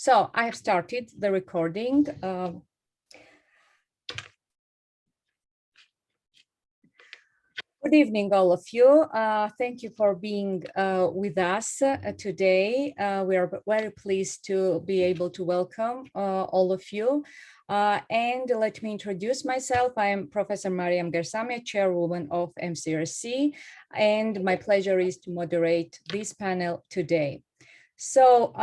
So I have started the recording. Good evening, all of you. Thank you for being with us today. We are very pleased to be able to welcome all of you. And let me introduce myself. I am Professor Mariam Gersamia, Chairwoman of MCERC, and my pleasure is to moderate this panel today. So,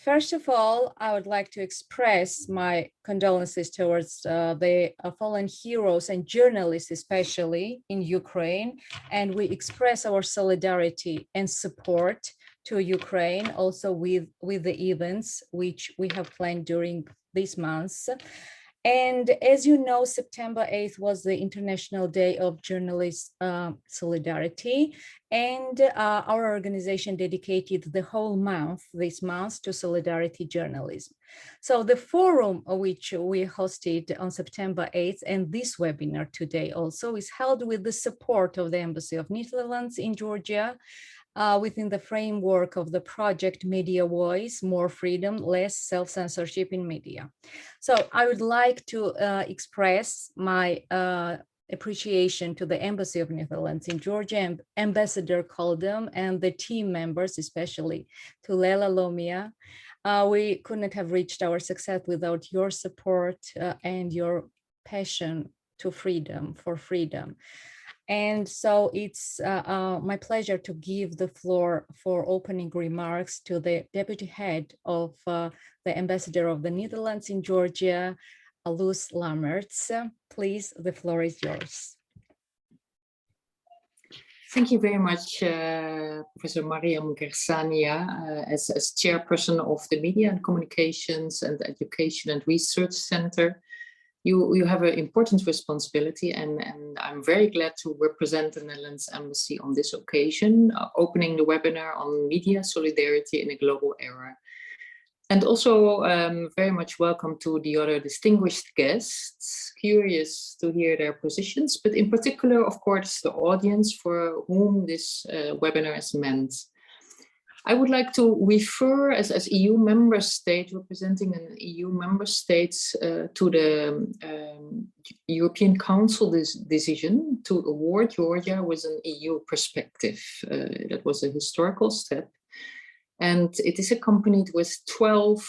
first of all, I would like to express my condolences towards the fallen heroes and journalists, especially in Ukraine, and we express our solidarity and support to Ukraine, also with the events which we have planned during these months. And as you know, September 8th was the International Day of Journalist Solidarity. And our organization dedicated the whole month, this month, to solidarity journalism. So the forum which we hosted on September 8th and this webinar today also is held with the support of the Embassy of Netherlands in Georgia, within the framework of the project Media Voice, More Freedom, Less Self-Censorship in Media. So I would like to express my appreciation to the Embassy of Netherlands in Georgia, and Ambassador Koldum, and the team members, especially to Lela Lomia. We couldn't have reached our success without your support and your passion to freedom, for freedom. And so it's my pleasure to give the floor for opening remarks to the Deputy Head of the Ambassador of the Netherlands in Georgia, Loes Lammerts. Please, the floor is yours. Thank you very much, Professor Mariam Gersamia, as Chairperson of the Media and Communications and Education and Research Center. You have an important responsibility, and I'm very glad to represent the Netherlands Embassy on this occasion, opening the webinar on media solidarity in a global era. And also very much welcome to the other distinguished guests, curious to hear their positions, but in particular, of course, the audience for whom this webinar is meant. I would like to refer as EU member state, representing an EU member state, to the European Council decision to award Georgia with an EU perspective. That was a historical step. And it is accompanied with 12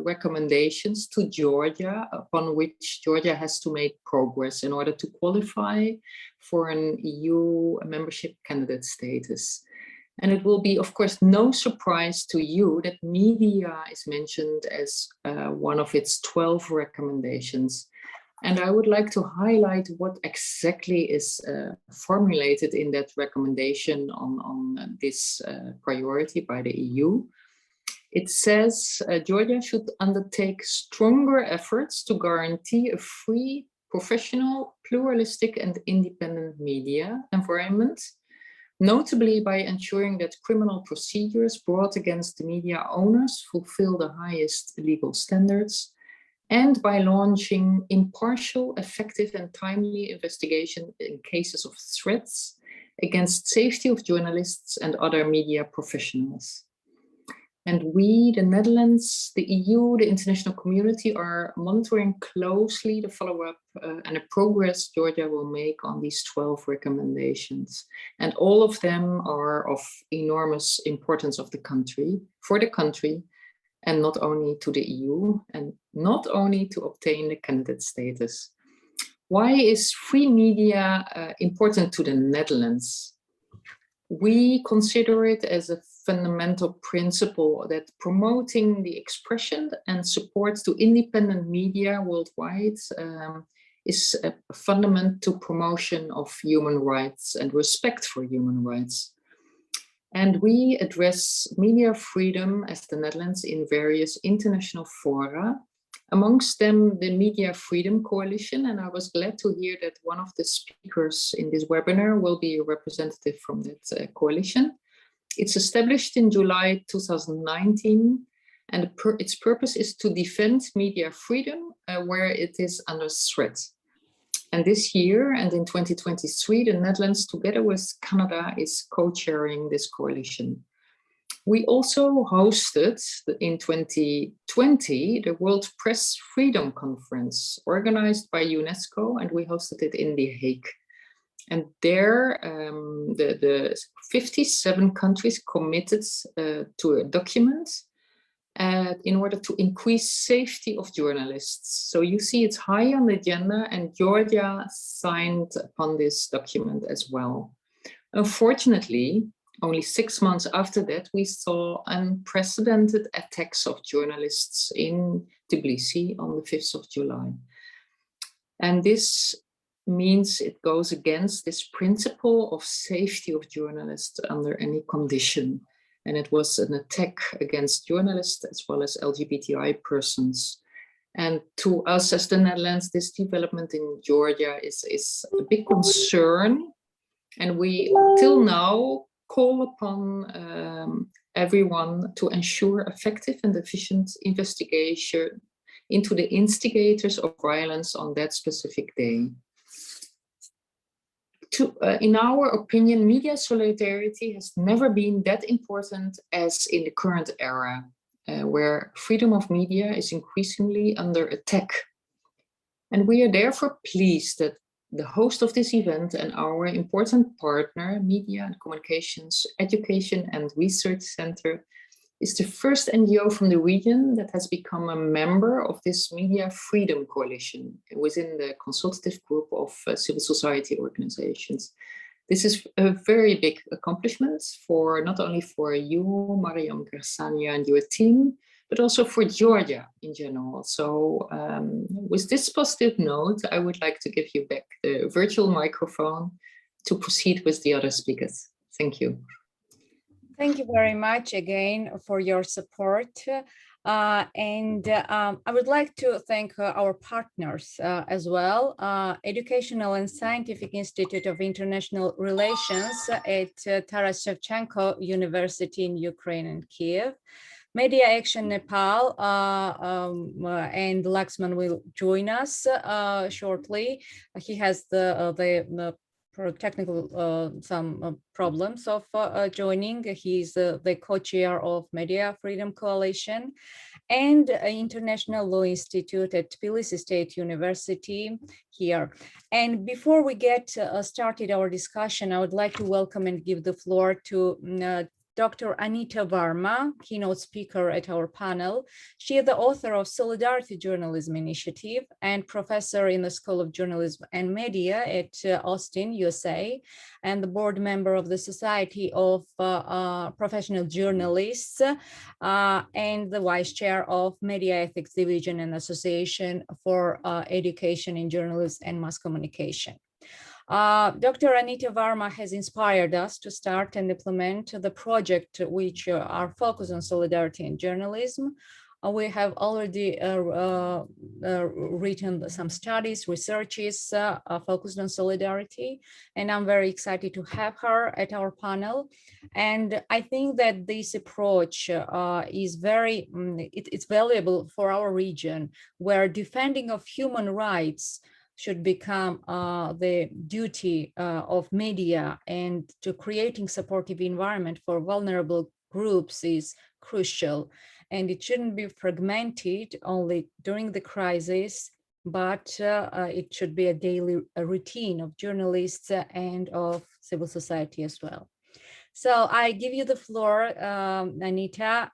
recommendations to Georgia, upon which Georgia has to make progress in order to qualify for an EU membership candidate status. And it will be, of course, no surprise to you that media is mentioned as one of its 12 recommendations. And I would like to highlight what exactly is formulated in that recommendation on this priority by the EU. It says Georgia should undertake stronger efforts to guarantee a free, professional, pluralistic and independent media environment, notably by ensuring that criminal procedures brought against the media owners fulfill the highest legal standards, and by launching impartial, effective and timely investigation in cases of threats against safety of journalists and other media professionals. And we, the Netherlands, the EU, the international community are monitoring closely the follow-up and the progress Georgia will make on these 12 recommendations. And all of them are of enormous importance of the country, for the country, and not only to the EU, and not only to obtain the candidate status. Why is free media important to the Netherlands? We consider it as a fundamental principle that promoting the expression and support to independent media worldwide is a fundamental promotion of human rights and respect for human rights. And we address media freedom as the Netherlands in various international fora, amongst them the Media Freedom Coalition. And I was glad to hear that one of the speakers in this webinar will be a representative from that coalition. It's established in July 2019, and its purpose is to defend media freedom where it is under threat. And this year, and in 2023, the Netherlands, together with Canada, is co-chairing this coalition. We also hosted in 2020 the World Press Freedom Conference organized by UNESCO, and we hosted it in The Hague. And there, the 57 countries committed to a document in order to increase safety of journalists. So you see it's high on the agenda, and Georgia signed upon this document as well. Unfortunately, only 6 months after that, we saw unprecedented attacks of journalists in Tbilisi on the 5th of July. And this means it goes against this principle of safety of journalists under any condition. And it was an attack against journalists as well as LGBTI persons. And to us as the Netherlands, this development in Georgia is a big concern. And we, till now, call upon everyone to ensure effective and efficient investigation into the instigators of violence on that specific day. In our opinion, media solidarity has never been that important as in the current era, where freedom of media is increasingly under attack. And we are therefore pleased that the host of this event and our important partner, Media and Communications Education and Research Center, is the first NGO from the region that has become a member of this Media Freedom Coalition within the consultative group of civil society organizations. This is a very big accomplishment for not only for you, Mariam, Gersamia, and your team, but also for Georgia in general. So with this positive note, I would like to give you back the virtual microphone to proceed with the other speakers. Thank you. Thank you very much again for your support. I would like to thank our partners as well, Educational and Scientific Institute of International Relations at Taras Shevchenko University in Ukraine and Kiev, Media Action Nepal, and Laxman will join us shortly. He has the technical some problems of joining. He's the co-chair of Media Freedom Coalition and International Law Institute at Tbilisi State University here. And before we get started our discussion, I would like to welcome and give the floor to Dr. Anita Varma, keynote speaker at our panel. She is the author of Solidarity Journalism Initiative and professor in the School of Journalism and Media at Austin, USA, and the board member of the Society of Professional Journalists and the vice chair of Media Ethics Division and Association for Education in Journalism and Mass Communication. Dr. Anita Varma has inspired us to start and implement the project which are focused on solidarity and journalism. We have already written some studies, researches focused on solidarity, and I'm very excited to have her at our panel. And I think that this approach is it's valuable for our region, where defending of human rights should become the duty of media, and to creating supportive environment for vulnerable groups is crucial. And it shouldn't be fragmented only during the crisis, but it should be a daily routine of journalists and of civil society as well. So I give you the floor, Anita,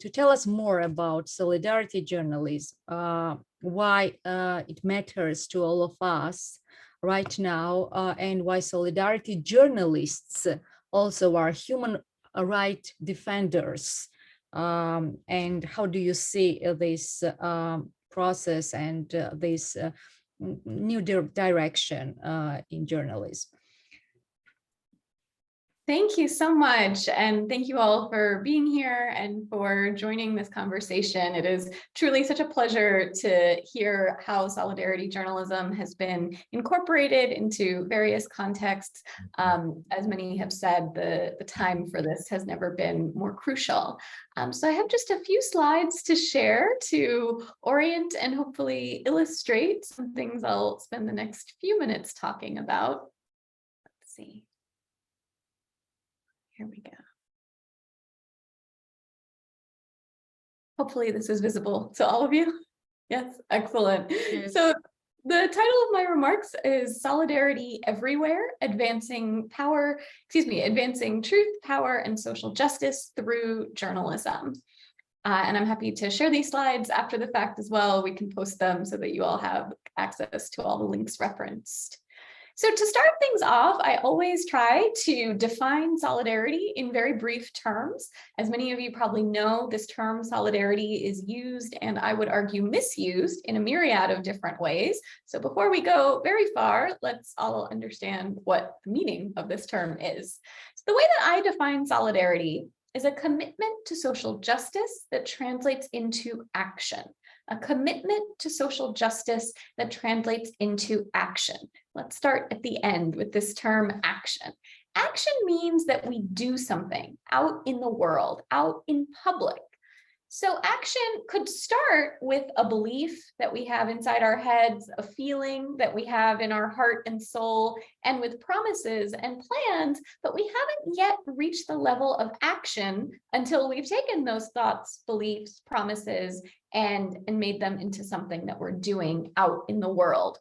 to tell us more about solidarity journalism, why it matters to all of us right now, and why solidarity journalists also are human rights defenders. And how do you see this process and this new direction in journalism? Thank you so much. And thank you all for being here and for joining this conversation. It is truly such a pleasure to hear how solidarity journalism has been incorporated into various contexts. As many have said, the time for this has never been more crucial. So I have just a few slides to share to orient and hopefully illustrate some things I'll spend the next few minutes talking about. Let's see. Here we go. Hopefully this is visible to all of you. Yes, excellent. Yes. So the title of my remarks is Solidarity Everywhere, Advancing Truth, Power, and Social Justice Through Journalism. And I'm happy to share these slides after the fact as well. We can post them so that you all have access to all the links referenced. So to start things off, I always try to define solidarity in very brief terms. As many of you probably know, this term solidarity is used, and I would argue misused, in a myriad of different ways. So before we go very far, let's all understand what the meaning of this term is. So the way that I define solidarity is a commitment to social justice that translates into action. A commitment to social justice that translates into action. Let's start at the end with this term action. Action means that we do something out in the world, out in public. So action could start with a belief that we have inside our heads, a feeling that we have in our heart and soul, and with promises and plans, but we haven't yet reached the level of action until we've taken those thoughts, beliefs, promises, and made them into something that we're doing out in the world.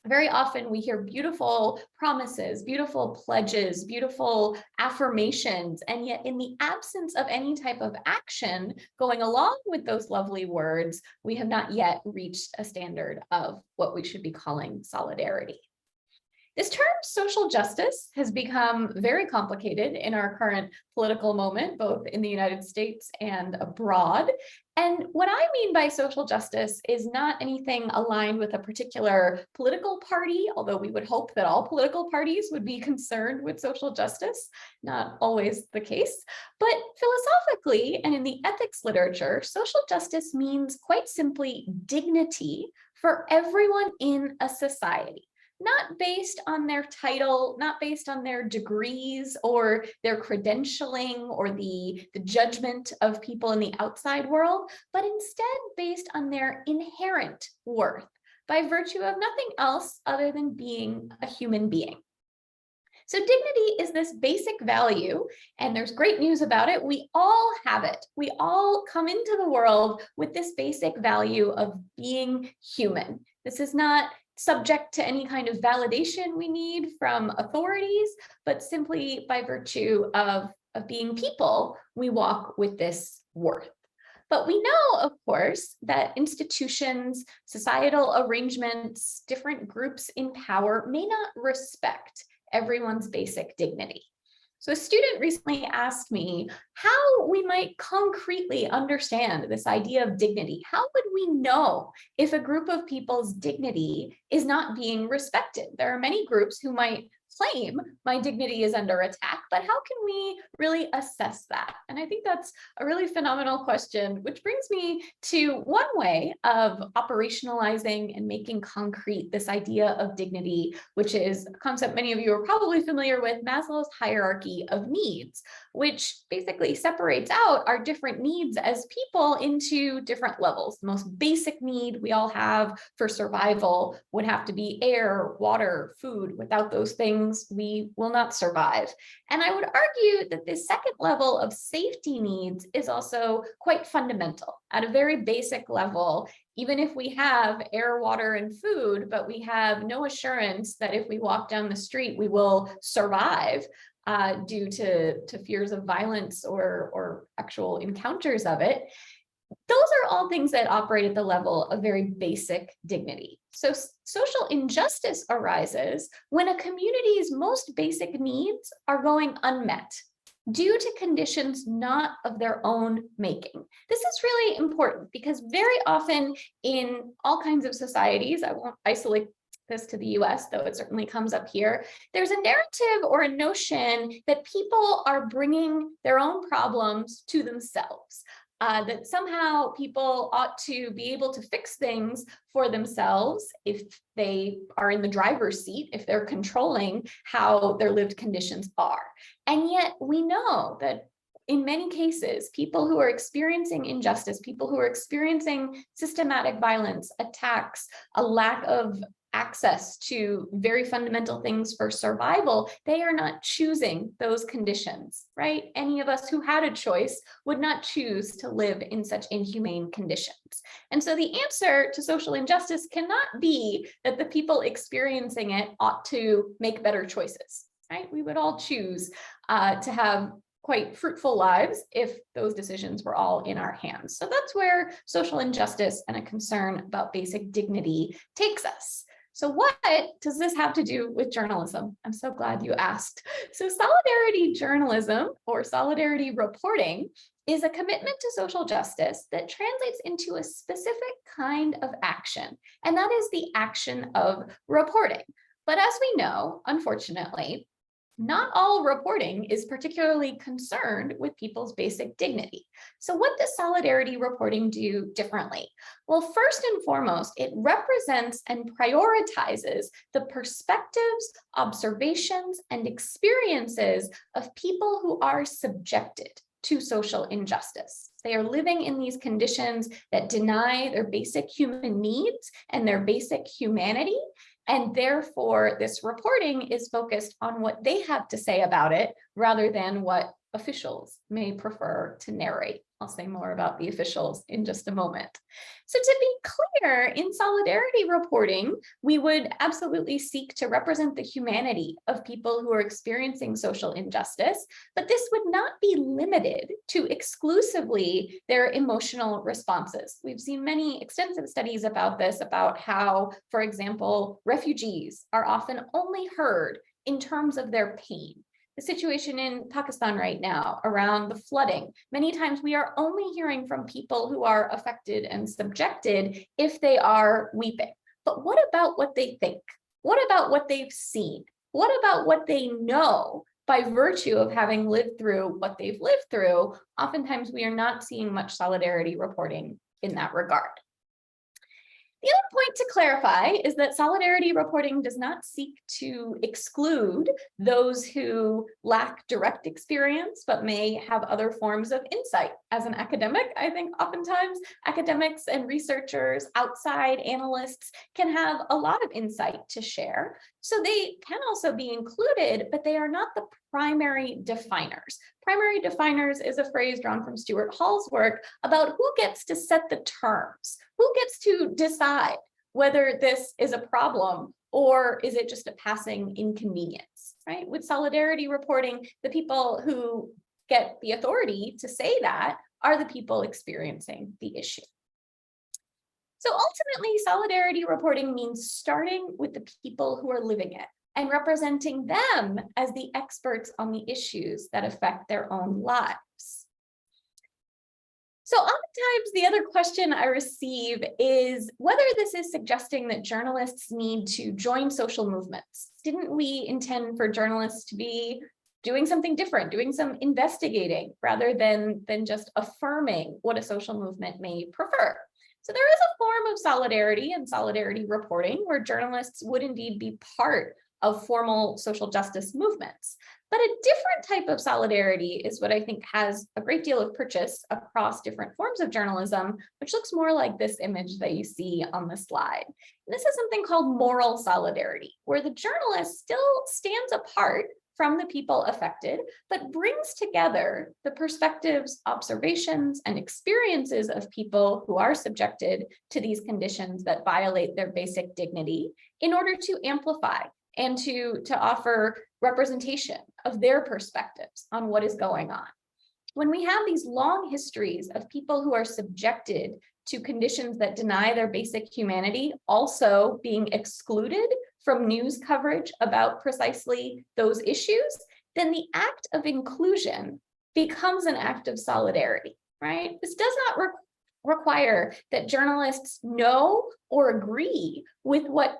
Very often we hear beautiful promises, beautiful pledges, beautiful affirmations, and yet in the absence of any type of action going along with those lovely words, we have not yet reached a standard of what we should be calling solidarity. This term social justice has become very complicated in our current political moment, both in the United States and abroad. And what I mean by social justice is not anything aligned with a particular political party, although we would hope that all political parties would be concerned with social justice, not always the case. But philosophically and in the ethics literature, social justice means quite simply dignity for everyone in a society. Not based on their title, not based on their degrees or their credentialing or the judgment of people in the outside world, but instead based on their inherent worth by virtue of nothing else other than being a human being. So dignity is this basic value, and there's great news about it. We all have it. We all come into the world with this basic value of being human. This is not subject to any kind of validation we need from authorities, but simply by virtue of being people, we walk with this worth. But we know, of course, that institutions, societal arrangements, different groups in power may not respect everyone's basic dignity. So a student recently asked me how we might concretely understand this idea of dignity. How would we know if a group of people's dignity is not being respected? There are many groups who might claim my dignity is under attack, but how can we really assess that? And I think that's a really phenomenal question, which brings me to one way of operationalizing and making concrete this idea of dignity, which is a concept many of you are probably familiar with, Maslow's hierarchy of needs, which basically separates out our different needs as people into different levels. The most basic need we all have for survival would have to be air, water, food. Without those things, we will not survive. And I would argue that this second level of safety needs is also quite fundamental. At a very basic level, even if we have air, water, and food, but we have no assurance that if we walk down the street, we will survive due to fears of violence or actual encounters of it. Those are all things that operate at the level of very basic dignity. So social injustice arises when a community's most basic needs are going unmet due to conditions not of their own making. This is really important because very often in all kinds of societies, I won't isolate this to the US, though it certainly comes up here, there's a narrative or a notion that people are bringing their own problems to themselves. That somehow people ought to be able to fix things for themselves if they are in the driver's seat, if they're controlling how their lived conditions are. And yet we know that in many cases, people who are experiencing injustice, people who are experiencing systematic violence, attacks, a lack of access to very fundamental things for survival, they are not choosing those conditions, right? Any of us who had a choice would not choose to live in such inhumane conditions. And so the answer to social injustice cannot be that the people experiencing it ought to make better choices, right? We would all choose to have quite fruitful lives if those decisions were all in our hands. So that's where social injustice and a concern about basic dignity takes us. So what does this have to do with journalism? I'm so glad you asked. So solidarity journalism, or solidarity reporting, is a commitment to social justice that translates into a specific kind of action, and that is the action of reporting. But as we know, unfortunately, not all reporting is particularly concerned with people's basic dignity. So what does solidarity reporting do differently? Well, first and foremost, it represents and prioritizes the perspectives, observations, and experiences of people who are subjected to social injustice. They are living in these conditions that deny their basic human needs and their basic humanity. And therefore, this reporting is focused on what they have to say about it rather than what officials may prefer to narrate. I'll say more about the officials in just a moment. So to be clear, in solidarity reporting, we would absolutely seek to represent the humanity of people who are experiencing social injustice, but this would not be limited to exclusively their emotional responses. We've seen many extensive studies about this, about how, for example, refugees are often only heard in terms of their pain. The situation in Pakistan right now around the flooding, many times we are only hearing from people who are affected and subjected if they are weeping. But what about what they think? What about what they've seen? What about what they know by virtue of having lived through what they've lived through? Oftentimes we are not seeing much solidarity reporting in that regard. The other point to clarify is that solidarity reporting does not seek to exclude those who lack direct experience, but may have other forms of insight. As an academic, I think oftentimes academics and researchers, outside analysts can have a lot of insight to share. So they can also be included, but they are not the primary definers. Primary definers is a phrase drawn from Stuart Hall's work about who gets to set the terms, who gets to decide whether this is a problem or is it just a passing inconvenience, right? With solidarity reporting, the people who get the authority to say that are the people experiencing the issue. So ultimately, solidarity reporting means starting with the people who are living it and representing them as the experts on the issues that affect their own lives. So oftentimes the other question I receive is whether this is suggesting that journalists need to join social movements. Didn't we intend for journalists to be doing something different, doing some investigating rather than just affirming what a social movement may prefer? So there is a form of solidarity and solidarity reporting where journalists would indeed be part of formal social justice movements. But a different type of solidarity is what I think has a great deal of purchase across different forms of journalism, which looks more like this image that you see on the slide. And this is something called moral solidarity, where the journalist still stands apart from the people affected, but brings together the perspectives, observations, and experiences of people who are subjected to these conditions that violate their basic dignity in order to amplify and to offer representation of their perspectives on what is going on. When we have these long histories of people who are subjected to conditions that deny their basic humanity also being excluded from news coverage about precisely those issues, then the act of inclusion becomes an act of solidarity, right? This does not require that journalists know or agree with what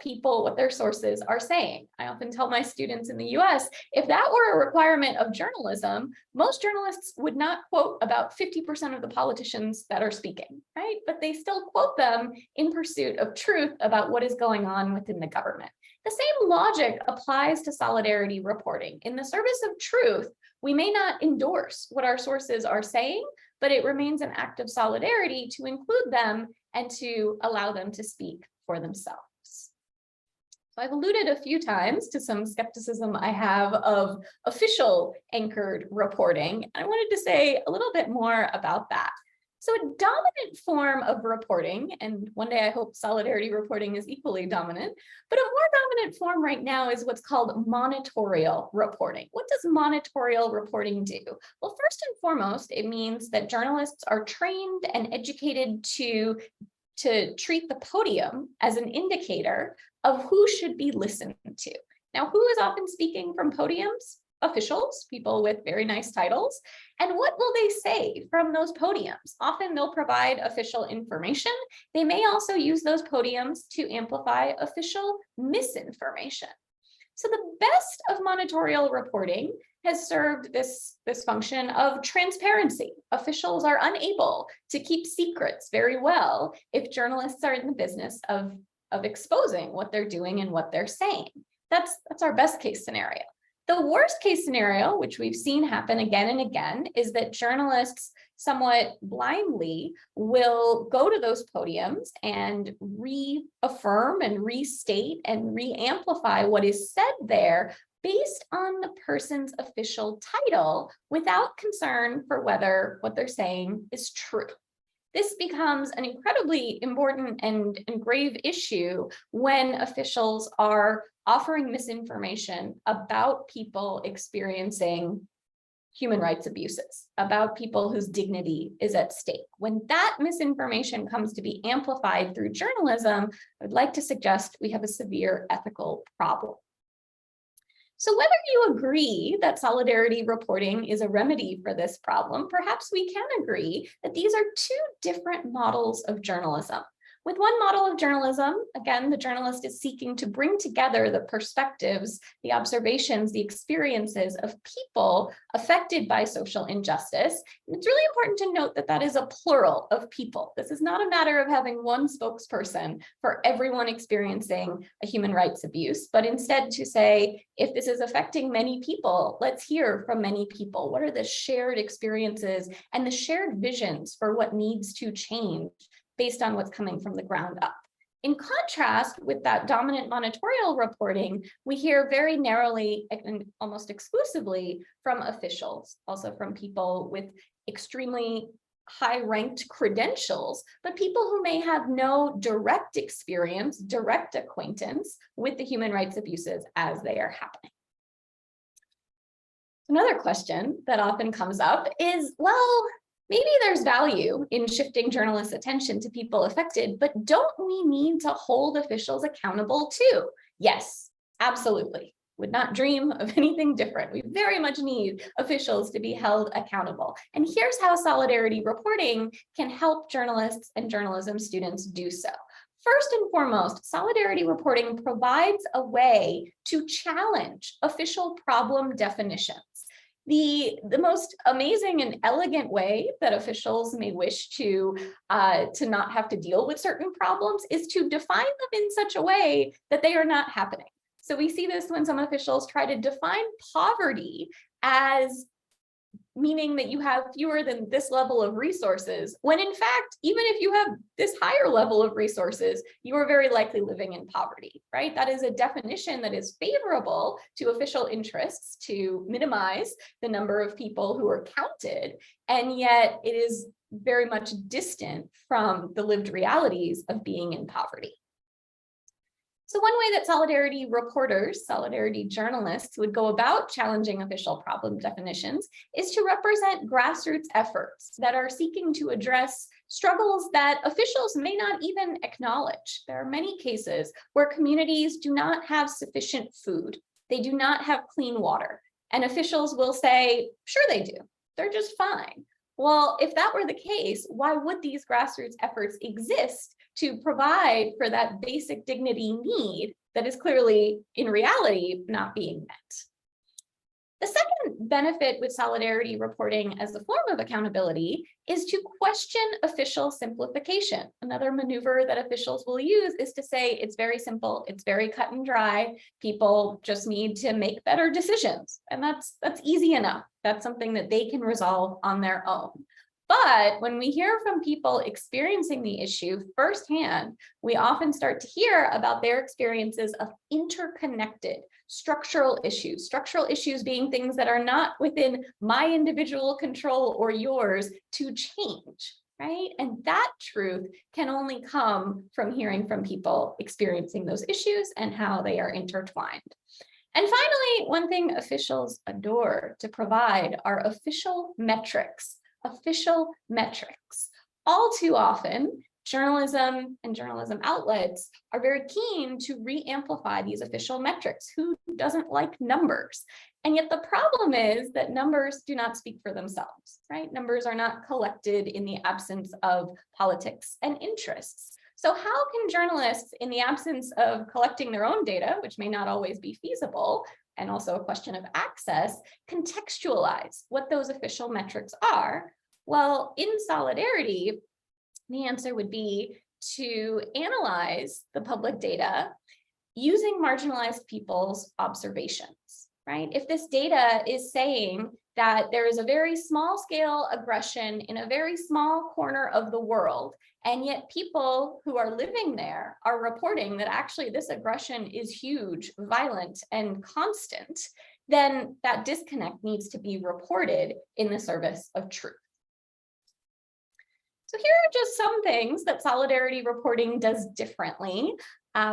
their sources are saying. I often tell my students in the US, if that were a requirement of journalism, most journalists would not quote about 50% of the politicians that are speaking, right? But they still quote them in pursuit of truth about what is going on within the government. The same logic applies to solidarity reporting. In the service of truth, we may not endorse what our sources are saying, but it remains an act of solidarity to include them and to allow them to speak for themselves. So I've alluded a few times to some skepticism I have of official anchored reporting. And I wanted to say a little bit more about that. So a dominant form of reporting, and one day I hope solidarity reporting is equally dominant, but a more dominant form right now is what's called monitorial reporting. What does monitorial reporting do? Well, first and foremost, it means that journalists are trained and educated to treat the podium as an indicator of who should be listened to. Now, who is often speaking from podiums? Officials, people with very nice titles. And what will they say from those podiums? Often they'll provide official information. They may also use those podiums to amplify official misinformation. So the best of monitorial reporting has served this function of transparency. Officials are unable to keep secrets very well if journalists are in the business of exposing what they're doing and what they're saying. That's our best case scenario. The worst case scenario, which we've seen happen again and again, is that journalists somewhat blindly will go to those podiums and reaffirm and restate and re-amplify what is said there based on the person's official title without concern for whether what they're saying is true. This becomes an incredibly important and grave issue when officials are offering misinformation about people experiencing human rights abuses, about people whose dignity is at stake. When that misinformation comes to be amplified through journalism, I would like to suggest we have a severe ethical problem. So whether you agree that solidarity reporting is a remedy for this problem, perhaps we can agree that these are two different models of journalism. With one model of journalism, again, the journalist is seeking to bring together the perspectives, the observations, the experiences of people affected by social injustice. And it's really important to note that that is a plural of people. This is not a matter of having one spokesperson for everyone experiencing a human rights abuse, but instead to say, if this is affecting many people, let's hear from many people. What are the shared experiences and the shared visions for what needs to change based on what's coming from the ground up? In contrast with that dominant monitorial reporting, we hear very narrowly and almost exclusively from officials, also from people with extremely high-ranked credentials, but people who may have no direct experience, direct acquaintance with the human rights abuses as they are happening. Another question that often comes up is, well, maybe there's value in shifting journalists' attention to people affected, but don't we need to hold officials accountable too? Yes, absolutely. Would not dream of anything different. We very much need officials to be held accountable. And here's how solidarity reporting can help journalists and journalism students do so. First and foremost, solidarity reporting provides a way to challenge official problem definitions. The most amazing and elegant way that officials may wish to not have to deal with certain problems is to define them in such a way that they are not happening. So we see this when some officials try to define poverty as meaning that you have fewer than this level of resources, when in fact, even if you have this higher level of resources, you are very likely living in poverty, right? That is a definition that is favorable to official interests to minimize the number of people who are counted, and yet it is very much distant from the lived realities of being in poverty. So one way that solidarity reporters, solidarity journalists would go about challenging official problem definitions is to represent grassroots efforts that are seeking to address struggles that officials may not even acknowledge. There are many cases where communities do not have sufficient food. They do not have clean water. And officials will say, sure they do. They're just fine. Well, if that were the case, why would these grassroots efforts exist to provide for that basic dignity need that is clearly, in reality, not being met? The second benefit with solidarity reporting as a form of accountability is to question official simplification. Another maneuver that officials will use is to say it's very simple, it's very cut and dry, people just need to make better decisions. And that's easy enough. That's something that they can resolve on their own. But when we hear from people experiencing the issue firsthand, we often start to hear about their experiences of interconnected structural issues being things that are not within my individual control or yours to change, right? And that truth can only come from hearing from people experiencing those issues and how they are intertwined. And finally, one thing officials adore to provide are official metrics. All too often, journalism and journalism outlets are very keen to re-amplify these official metrics. Who doesn't like numbers? And yet the problem is that numbers do not speak for themselves, right? Numbers are not collected in the absence of politics and interests. So how can journalists, in the absence of collecting their own data, which may not always be feasible, and also a question of access, contextualize what those official metrics are? Well, in Solidarity, the answer would be to analyze the public data using marginalized people's observations, right? If this data is saying that there is a very small scale aggression in a very small corner of the world, and yet people who are living there are reporting that actually this aggression is huge, violent, and constant, then that disconnect needs to be reported in the service of truth. So here are just some things that Solidarity reporting does differently.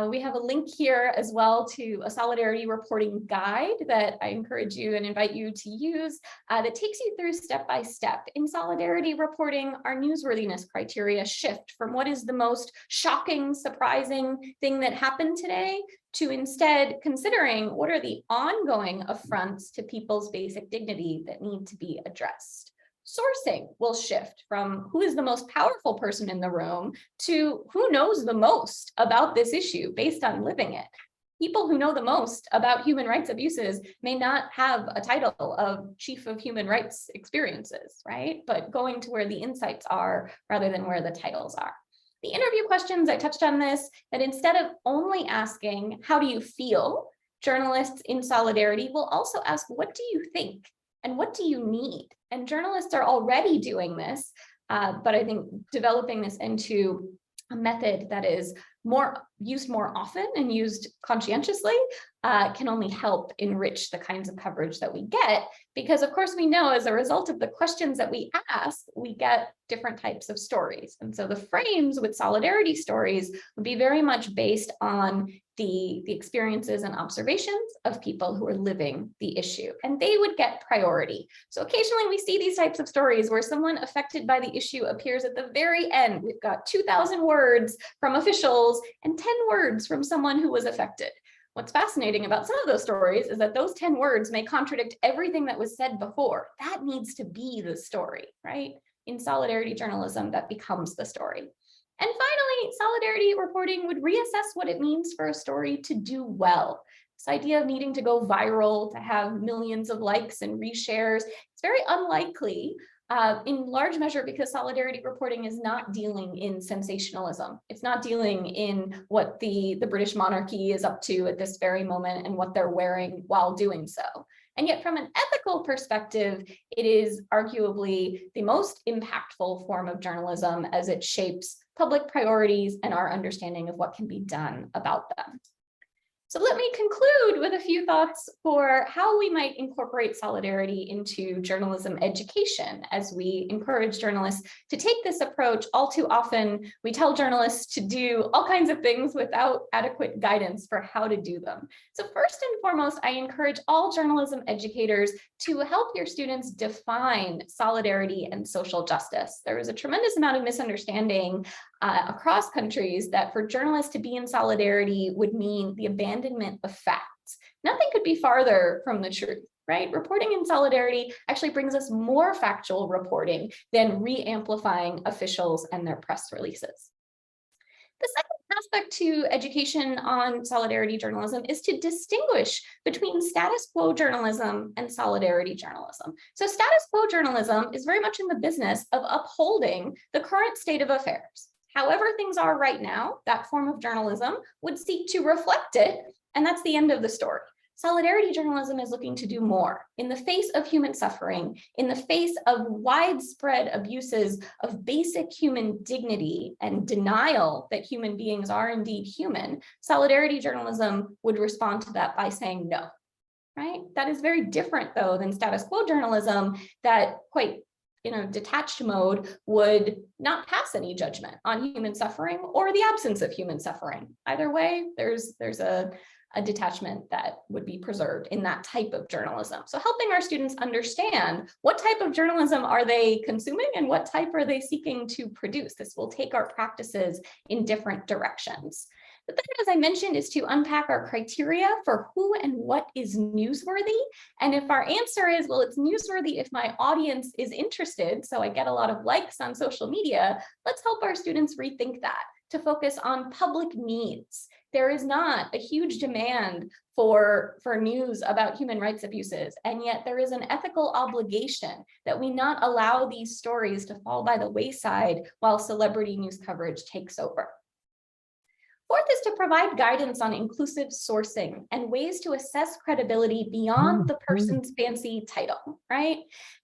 We have a link here as well to a Solidarity reporting guide that I encourage you and invite you to use that takes you through step by step. In Solidarity reporting, our newsworthiness criteria shift from what is the most shocking, surprising thing that happened today to instead considering what are the ongoing affronts to people's basic dignity that need to be addressed. Sourcing will shift from who is the most powerful person in the room to who knows the most about this issue based on living it. People who know the most about human rights abuses may not have a title of Chief of Human Rights Experiences, right? But going to where the insights are rather than where the titles are. The interview questions, I touched on this, that instead of only asking, how do you feel? Journalists in Solidarity will also ask, what do you think? And what do you need? And journalists are already doing this, but I think developing this into a method that is used more often and used conscientiously can only help enrich the kinds of coverage that we get, because of course we know as a result of the questions that we ask, we get different types of stories. And so the frames with Solidarity stories would be very much based on the experiences and observations of people who are living the issue, and they would get priority. So occasionally we see these types of stories where someone affected by the issue appears at the very end. We've got 2,000 words from officials and 10 words from someone who was affected. What's fascinating about some of those stories is that those 10 words may contradict everything that was said before. That needs to be the story, right? In Solidarity journalism, that becomes the story. And finally, Solidarity reporting would reassess what it means for a story to do well. This idea of needing to go viral, to have millions of likes and reshares, it's very unlikely in large measure because Solidarity reporting is not dealing in sensationalism. It's not dealing in what the British monarchy is up to at this very moment and what they're wearing while doing so. And yet from an ethical perspective, it is arguably the most impactful form of journalism as it shapes public priorities and our understanding of what can be done about them. So let me conclude with a few thoughts for how we might incorporate Solidarity into journalism education as we encourage journalists to take this approach. All too often, we tell journalists to do all kinds of things without adequate guidance for how to do them. So first and foremost, I encourage all journalism educators to help your students define solidarity and social justice. There is a tremendous amount of misunderstanding across countries that for journalists to be in solidarity would mean the abandonment of facts. Nothing could be farther from the truth, right? Reporting in solidarity actually brings us more factual reporting than re-amplifying officials and their press releases. The second aspect to education on solidarity journalism is to distinguish between status quo journalism and solidarity journalism. So status quo journalism is very much in the business of upholding the current state of affairs. However things are right now, that form of journalism would seek to reflect it, and that's the end of the story. Solidarity journalism is looking to do more. In the face of human suffering, in the face of widespread abuses of basic human dignity and denial that human beings are indeed human, solidarity journalism would respond to that by saying no, right? That is very different, though, than status quo journalism that quite in a detached mode would not pass any judgment on human suffering or the absence of human suffering. Either way, there's a detachment that would be preserved in that type of journalism. So helping our students understand what type of journalism are they consuming and what type are they seeking to produce. This will take our practices in different directions. The third, as I mentioned, is to unpack our criteria for who and what is newsworthy. And if our answer is, well, it's newsworthy if my audience is interested, so I get a lot of likes on social media, let's help our students rethink that to focus on public needs. There is not a huge demand for news about human rights abuses, and yet there is an ethical obligation that we not allow these stories to fall by the wayside while celebrity news coverage takes over. Fourth is to provide guidance on inclusive sourcing and ways to assess credibility beyond the person's fancy title, right?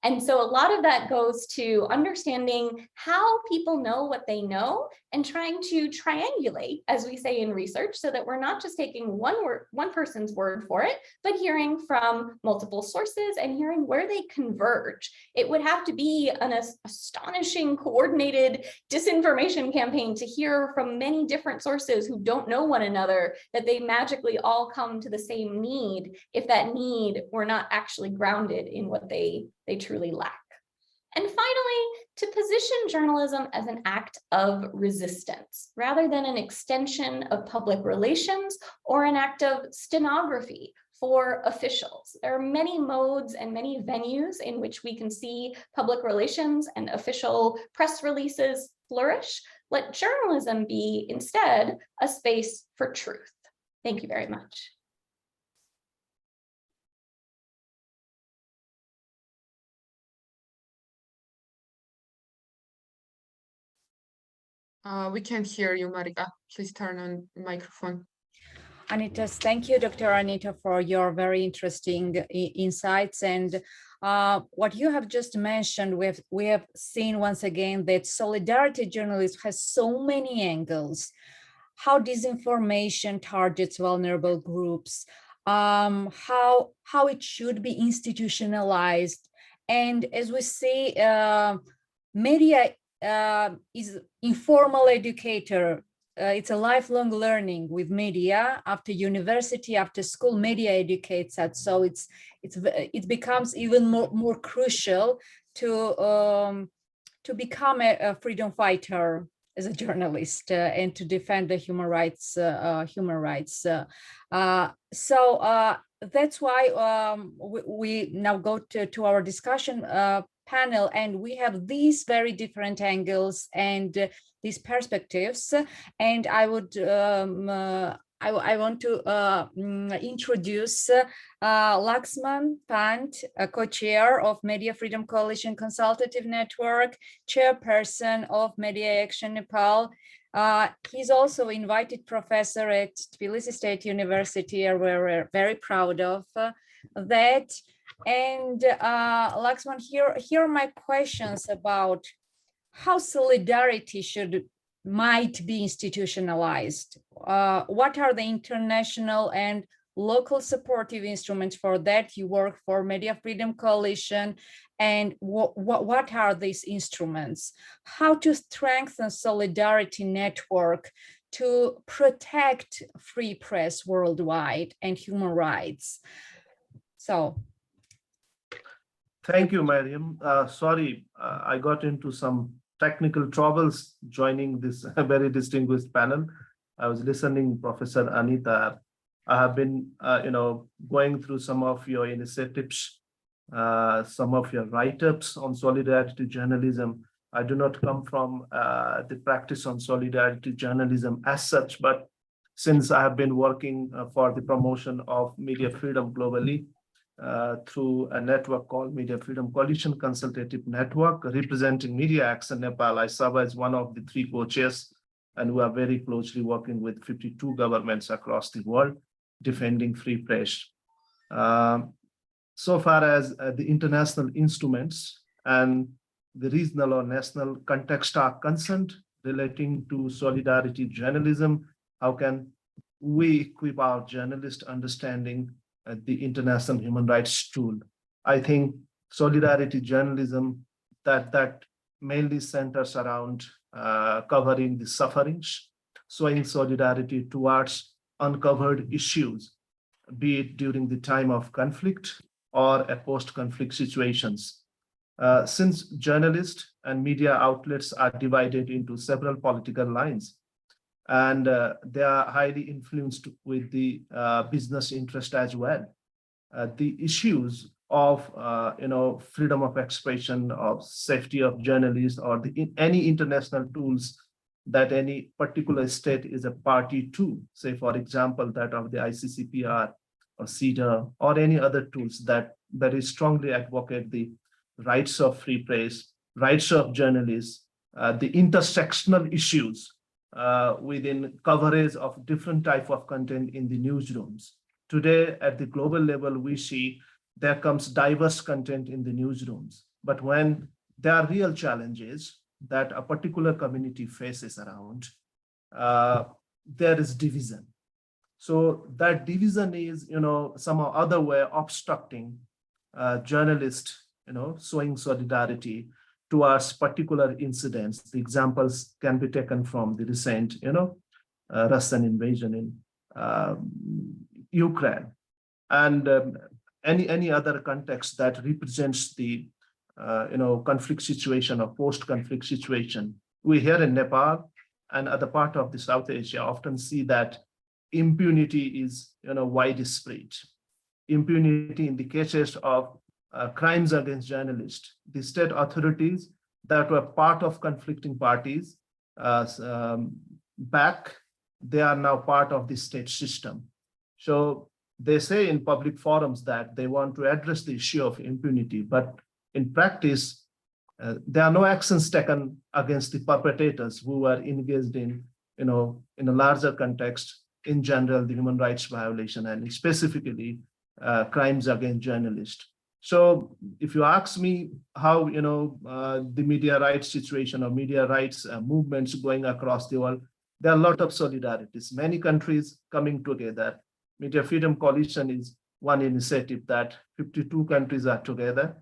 And so a lot of that goes to understanding how people know what they know and trying to triangulate, as we say in research, so that we're not just taking one person's word for it, but hearing from multiple sources and hearing where they converge. It would have to be an astonishing coordinated disinformation campaign to hear from many different sources who don't know one another, that they magically all come to the same need if that need were not actually grounded in what they truly lack. And finally, to position journalism as an act of resistance rather than an extension of public relations or an act of stenography for officials. There are many modes and many venues in which we can see public relations and official press releases flourish. Let journalism be instead a space for truth. Thank you very much. We can't hear you, Marika. Please turn on the microphone. Anita, thank you, Dr. Anita, for your very interesting insights. And what you have just mentioned, we have seen once again that solidarity journalism has so many angles. How disinformation targets vulnerable groups, how it should be institutionalized. And as we see, media is informal educator. It's a lifelong learning with media. After university, after school, media educates us. So it becomes even more crucial to become a freedom fighter as a journalist and to defend the human rights. So that's why we now go to our discussion panel, and we have these very different angles and these perspectives. And I would I want to introduce Laxman Pant, co-chair of Media Freedom Coalition Consultative Network, chairperson of Media Action Nepal. He's also invited professor at Tbilisi State University, and we're very proud of that. And Laxman, here are my questions about how solidarity might be institutionalized. What are the international and local supportive instruments for that? You work for Media Freedom Coalition, and what are these instruments? How to strengthen solidarity network to protect free press worldwide and human rights? So. Thank you, Mariam. Sorry, I got into some technical troubles joining this very distinguished panel. I was listening, Professor Anita. I have been, going through some of your initiatives, some of your write-ups on solidarity journalism. I do not come from the practice on solidarity journalism as such, but since I have been working for the promotion of media freedom globally, through a network called Media Freedom Coalition Consultative Network, representing Media Action Nepal. I serve as one of the 3 co-chairs, and we are very closely working with 52 governments across the world, defending free press. So far as the international instruments and the regional or national context are concerned relating to solidarity journalism, how can we equip our journalist understanding the international human rights tool? I think solidarity journalism that mainly centers around covering the sufferings, showing solidarity towards uncovered issues, be it during the time of conflict or a post-conflict situations. Since journalists and media outlets are divided into several political lines, and they are highly influenced with the business interest as well. The issues of freedom of expression, of safety of journalists, or any international tools that any particular state is a party to, say for example that of the ICCPR or CEDAW or any other tools that very strongly advocate the rights of free press, rights of journalists, the intersectional issues within coverage of different type of content in the newsrooms. Today, at the global level, we see there comes diverse content in the newsrooms. But when there are real challenges that a particular community faces around, there is division. So that division is, somehow other way obstructing journalists, showing solidarity towards particular incidents. The examples can be taken from the recent, Russian invasion in Ukraine, and any other context that represents the, conflict situation or post-conflict situation. We here in Nepal and other part of the South Asia often see that impunity is, widespread. Impunity in the cases of crimes against journalists. The state authorities that were part of conflicting parties back, they are now part of the state system. So they say in public forums that they want to address the issue of impunity, but in practice, there are no actions taken against the perpetrators who are engaged in, in a larger context, in general, the human rights violation and specifically crimes against journalists. So if you ask me how, the media rights situation or media rights movements going across the world, there are a lot of solidarities, many countries coming together. Media Freedom Coalition is one initiative that 52 countries are together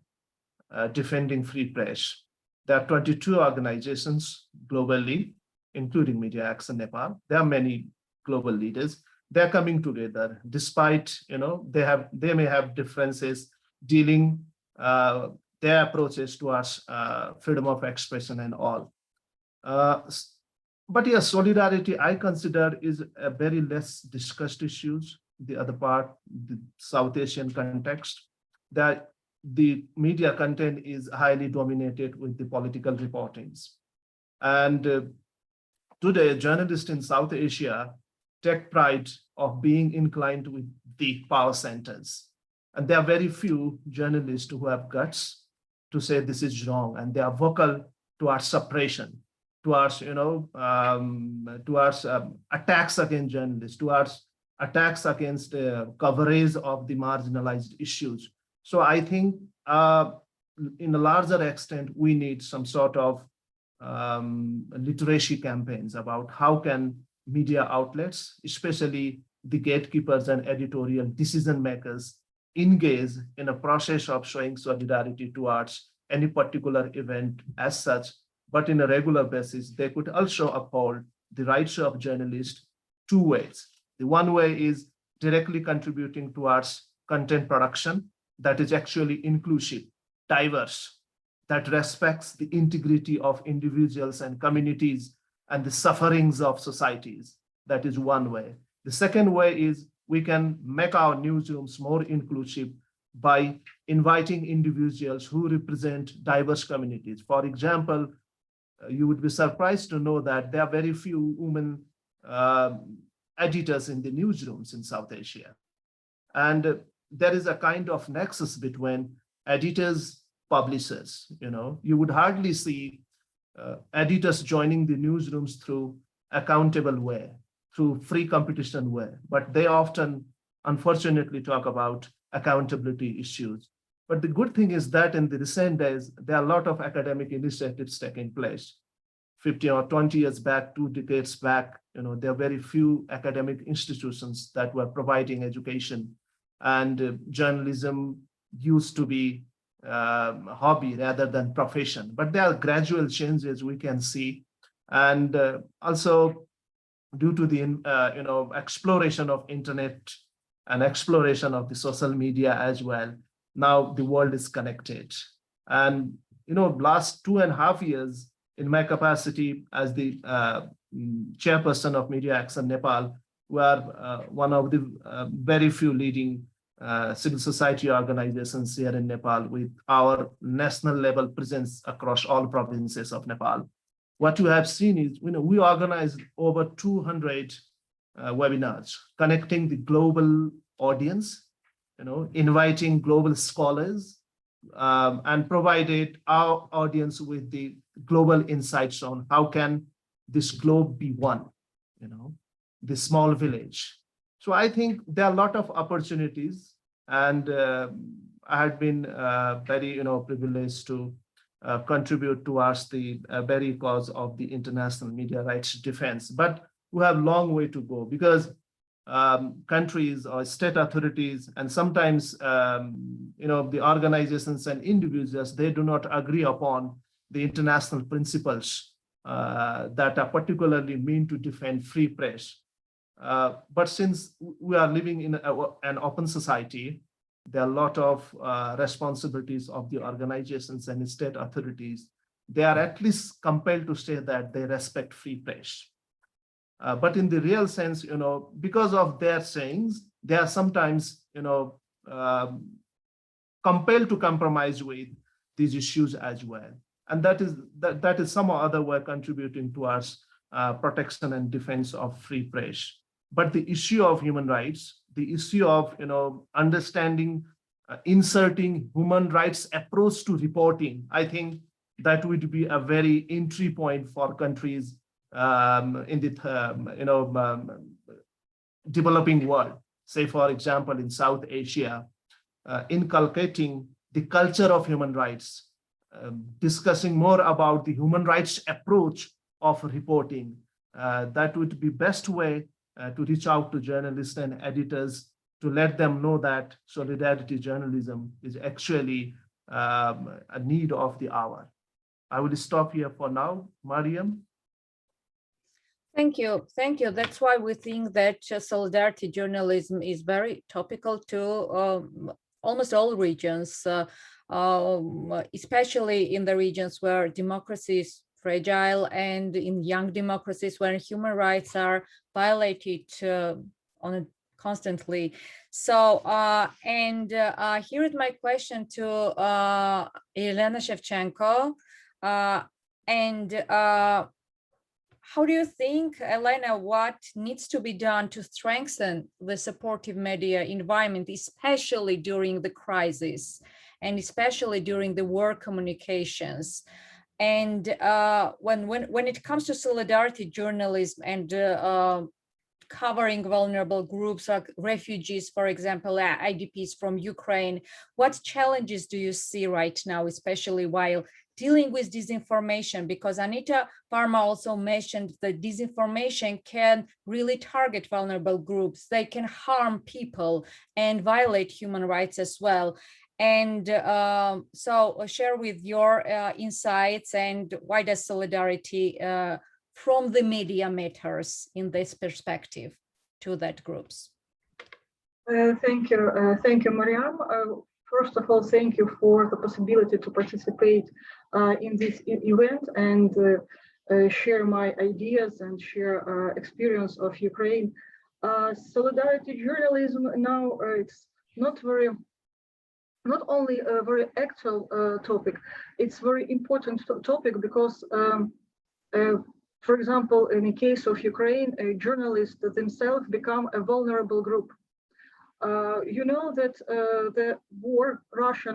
defending free press. There are 22 organizations globally, including Media Action Nepal. There are many global leaders. They're coming together despite, they may have differences dealing their approaches towards freedom of expression and all. But yes, solidarity, I consider, is a very less discussed issues. The other part, the South Asian context, that the media content is highly dominated with the political reportings. And today, journalists in South Asia take pride of being inclined with the power centers. And there are very few journalists who have guts to say this is wrong, and they are vocal towards suppression, towards attacks against journalists, towards attacks against coverage of the marginalized issues. So I think in a larger extent, we need some sort of literacy campaigns about how can media outlets, especially the gatekeepers and editorial decision makers, engage in a process of showing solidarity towards any particular event as such, but in a regular basis, they could also uphold the rights of journalists two ways. The one way is directly contributing towards content production that is actually inclusive, diverse, that respects the integrity of individuals and communities and the sufferings of societies. That is one way. The second way is we can make our newsrooms more inclusive by inviting individuals who represent diverse communities. For example, you would be surprised to know that there are very few women editors in the newsrooms in South Asia. And there is a kind of nexus between editors, publishers. You would hardly see editors joining the newsrooms through accountable way, through free competition way, but they often, unfortunately, talk about accountability issues. But the good thing is that in the recent days, there are a lot of academic initiatives taking place. 15 or 20 years back, 2 decades back, there are very few academic institutions that were providing education, and journalism used to be hobby rather than profession. But there are gradual changes we can see, and also due to the exploration of internet and exploration of the social media as well, now the world is connected. And last 2.5 years, in my capacity as the chairperson of Media Action Nepal, we are one of the very few leading civil society organizations here in Nepal with our national level presence across all provinces of Nepal. What you have seen is, we organized over 200 webinars connecting the global audience, inviting global scholars, and provided our audience with the global insights on how can this globe be one, the small village. So I think there are a lot of opportunities, and I had been very privileged to contribute towards the very cause of the international media rights defense. But we have a long way to go, because countries or state authorities, and sometimes the organizations and individuals, they do not agree upon the international principles that are particularly meant to defend free press. But since we are living in an open society, there are a lot of responsibilities of the organizations and state authorities. They are at least compelled to say that they respect free press. But in the real sense, because of their sayings, they are sometimes, compelled to compromise with these issues as well. And that is some other way contributing towards protection and defense of free press. But the issue of human rights, the issue of understanding, inserting human rights approach to reporting, I think that would be a very entry point for countries in the developing world. Say, for example, in South Asia, inculcating the culture of human rights, discussing more about the human rights approach of reporting. That would be best way to reach out to journalists and editors, to let them know that solidarity journalism is actually a need of the hour. I will stop here for now. Mariam? Thank you. Thank you. That's why we think that solidarity journalism is very topical to almost all regions, especially in the regions where democracy is fragile, and in young democracies where human rights are violated constantly. So, here is my question to Elena Shevchenko. How do you think, Elena, what needs to be done to strengthen the supportive media environment, especially during the crisis, and especially during the war communications? And when it comes to solidarity journalism and covering vulnerable groups like refugees, for example, IDPs from Ukraine, what challenges do you see right now, especially while dealing with disinformation? Because Anita, Varma also mentioned that disinformation can really target vulnerable groups. They can harm people and violate human rights as well. And so share with your insights, and why does solidarity from the media matters in this perspective to that groups? Thank you, Mariam. First of all, thank you for the possibility to participate in this event and share my ideas and share experience of Ukraine. Solidarity journalism now, it's not only a very actual topic, it's very important topic because, for example, in the case of Ukraine, journalists themselves become a vulnerable group. You know that the war, Russia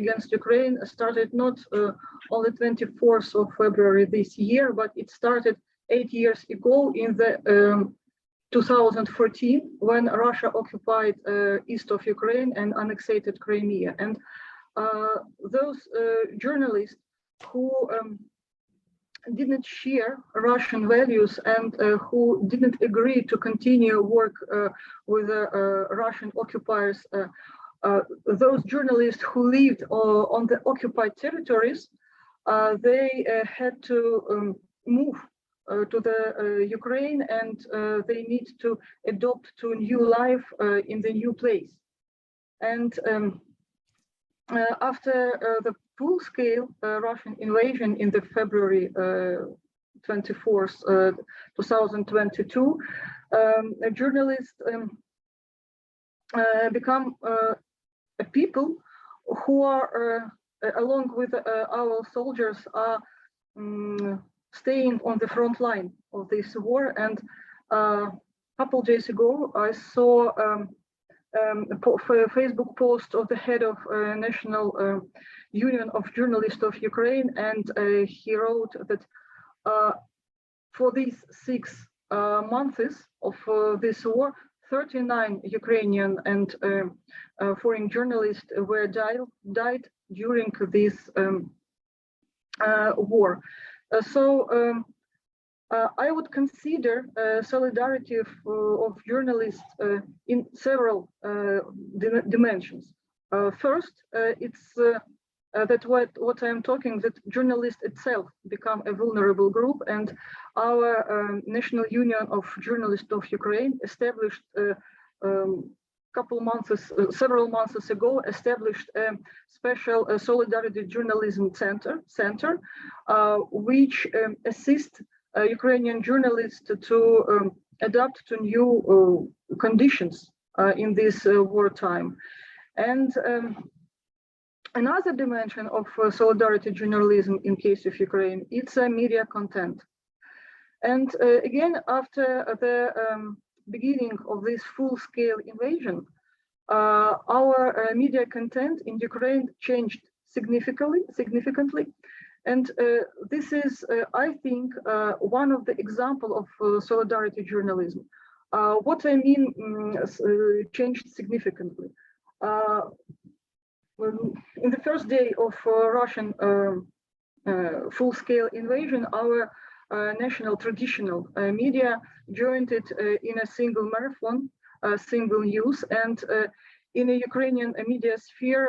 against Ukraine started not on the 24th of February this year, but it started 8 years ago in the 2014, when Russia occupied east of Ukraine and annexed Crimea. And those journalists who didn't share Russian values and who didn't agree to continue work with Russian occupiers, those journalists who lived on the occupied territories, they had to move to the Ukraine, and they need to adopt to a new life in the new place. And after the full-scale Russian invasion in the February 24th, 2022, journalists become a people who are, along with our soldiers, are staying on the front line of this war. And a couple days ago, I saw a Facebook post of the head of National Union of Journalists of Ukraine, and he wrote that for these 6 months of this war, 39 Ukrainian and foreign journalists were died during this war. I would consider solidarity of journalists in several dimensions. First, it's that what I'm talking, that journalists itself become a vulnerable group, and our National Union of Journalists of Ukraine established several months ago, established a special solidarity journalism center, which assists Ukrainian journalists to adapt to new conditions in this wartime. And another dimension of solidarity journalism in case of Ukraine, it's media content. And again, after the beginning of this full-scale invasion, our media content in Ukraine changed significantly. And this is, I think, one of the examples of solidarity journalism. What I mean changed significantly. In the first day of Russian full-scale invasion, our national traditional media joined it in a single marathon, single news, and in a Ukrainian media sphere,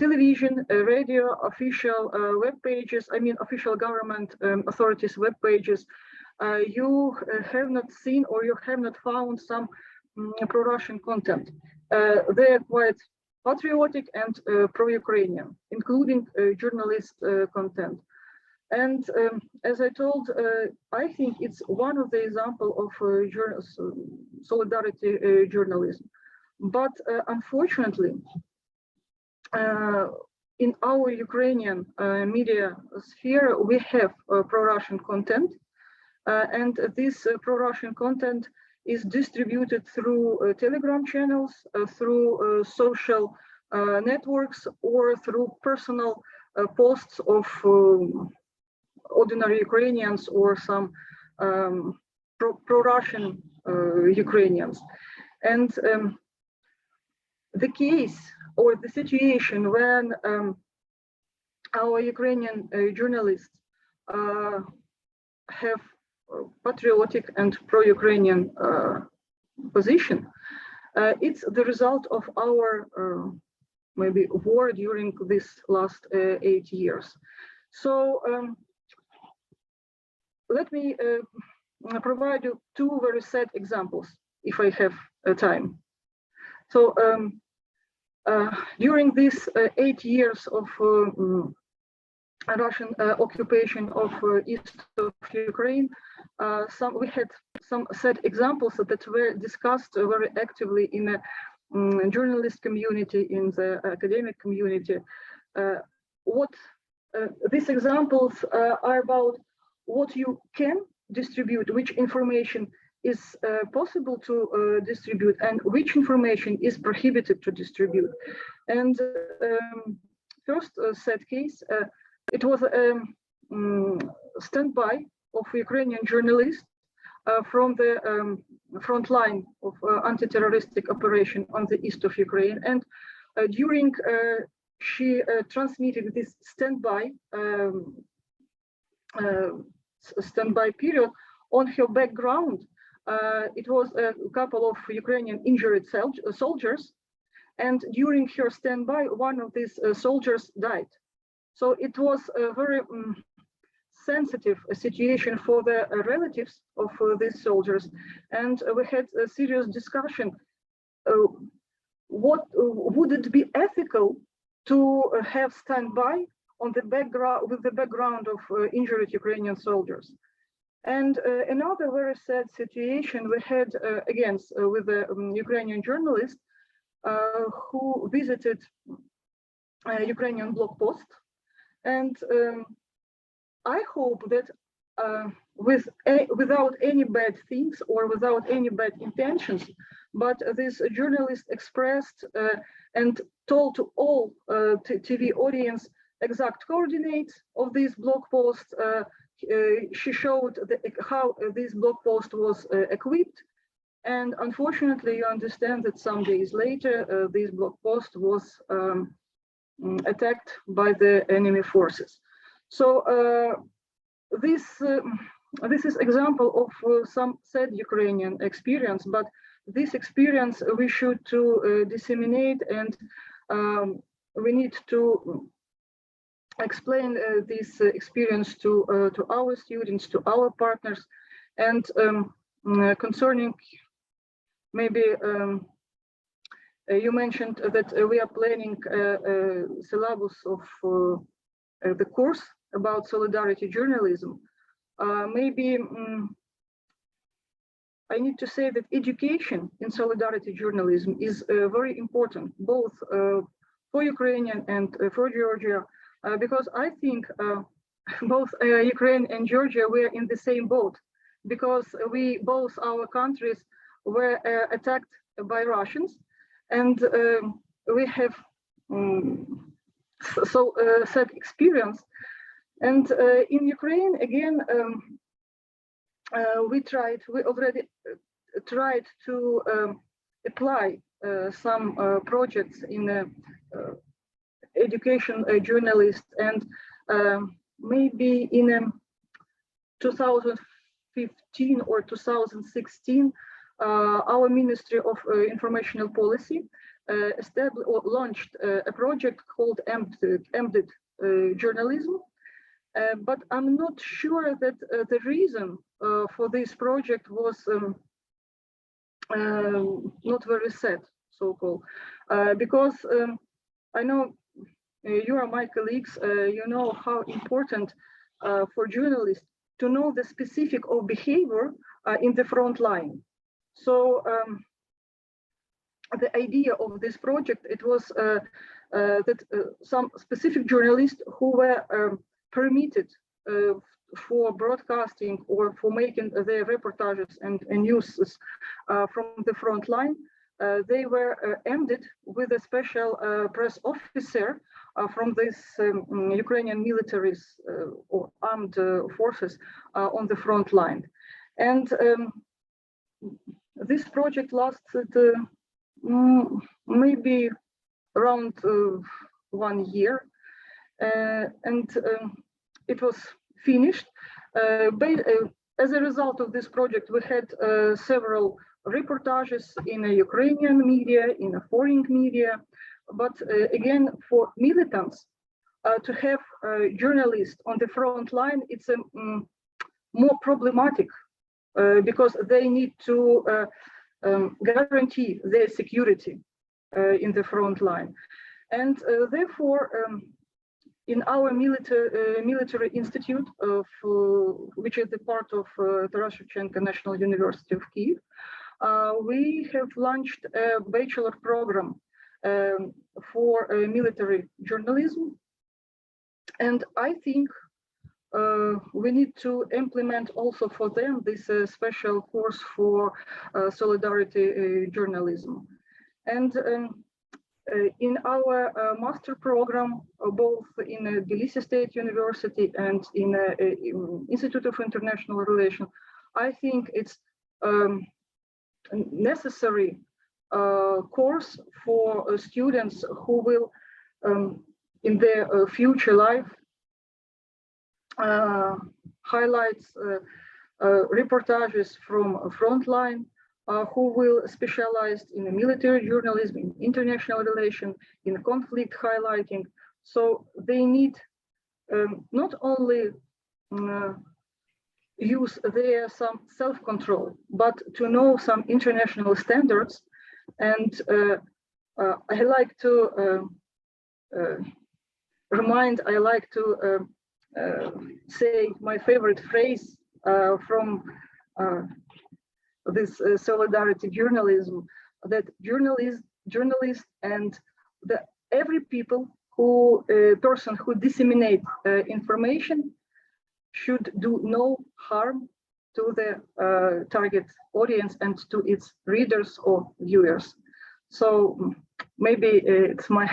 television, radio, official web pages, official government authorities' web pages, you have not seen or you have not found some pro-Russian content. They're quite patriotic and pro-Ukrainian, including journalist content. And as I told, I think it's one of the examples of solidarity journalism. But unfortunately, in our Ukrainian media sphere, we have pro-Russian content, and this pro-Russian content is distributed through Telegram channels, through social networks, or through personal posts of ordinary Ukrainians or some pro-Russian Ukrainians. And the case or the situation when our Ukrainian journalists have patriotic and pro-Ukrainian position, it's the result of our maybe war during this last 8 years. So let me provide you 2 very sad examples, if I have time. So during these 8 years of Russian occupation of east of Ukraine, we had some sad examples that were discussed very actively in the journalist community, in the academic community. These examples are about what you can distribute, which information is possible to distribute, and which information is prohibited to distribute. And first sad case, it was a standby of Ukrainian journalists from the front line of anti-terroristic operation on the east of Ukraine. And during she transmitted this standby period. On her background, it was a couple of Ukrainian injured soldiers, and during her standby, one of these soldiers died. So it was a very sensitive situation for the relatives of these soldiers, and we had a serious discussion. What would it be ethical to have standby on the background with the background of injured Ukrainian soldiers? And another very sad situation we had again with a Ukrainian journalist who visited a Ukrainian blog post, and I hope that without any bad things or without any bad intentions, but this journalist expressed and told to all TV audience exact coordinates of this blog post. She showed how this blog post was equipped, and unfortunately you understand that some days later this blog post was attacked by the enemy forces. So this is example of some sad Ukrainian experience, but this experience we should to disseminate, and we need to explain this experience to our students, to our partners, and concerning maybe you mentioned that we are planning a syllabus of the course about solidarity journalism. Maybe I need to say that education in solidarity journalism is very important, both for Ukrainian and for Georgia, because I think both Ukraine and Georgia were in the same boat, because both our countries were attacked by Russians, and we have sad experience. And in Ukraine, again, we already tried to apply some projects in education journalist, and maybe in 2015 or 2016, our Ministry of Informational Policy launched a project called Embedded Journalism. But I'm not sure that the reason for this project was not very set, so-called, because I know you are my colleagues, you know how important for journalists to know the specific of behavior in the front line. So the idea of this project, it was that some specific journalists who were permitted for broadcasting or for making their reportages and news from the front line, they were ended with a special press officer from this Ukrainian militaries or armed forces on the front line. And this project lasted maybe around 1 year, and it was finished. As a result of this project, we had several reportages in Ukrainian media, in foreign media, but again, for militants, to have journalists on the front line, it's more problematic because they need to guarantee their security in the front line. And therefore, in our military institute, which is the part of Taras Shevchenko National University of Kyiv, we have launched a bachelor program for military journalism. And I think we need to implement also for them this special course for solidarity journalism. And in our master program, both in Tbilisi State University and in Institute of International Relations, I think it's necessary course for students who will, in their future life, highlights reportages from frontline, who will specialize in military journalism, in international relations, in conflict highlighting. So they need not only use their some self-control, but to know some international standards. And I like to say my favorite phrase from this solidarity journalism, that journalists and every person who disseminate information should do no harm to the target audience and to its readers or viewers. So maybe it's my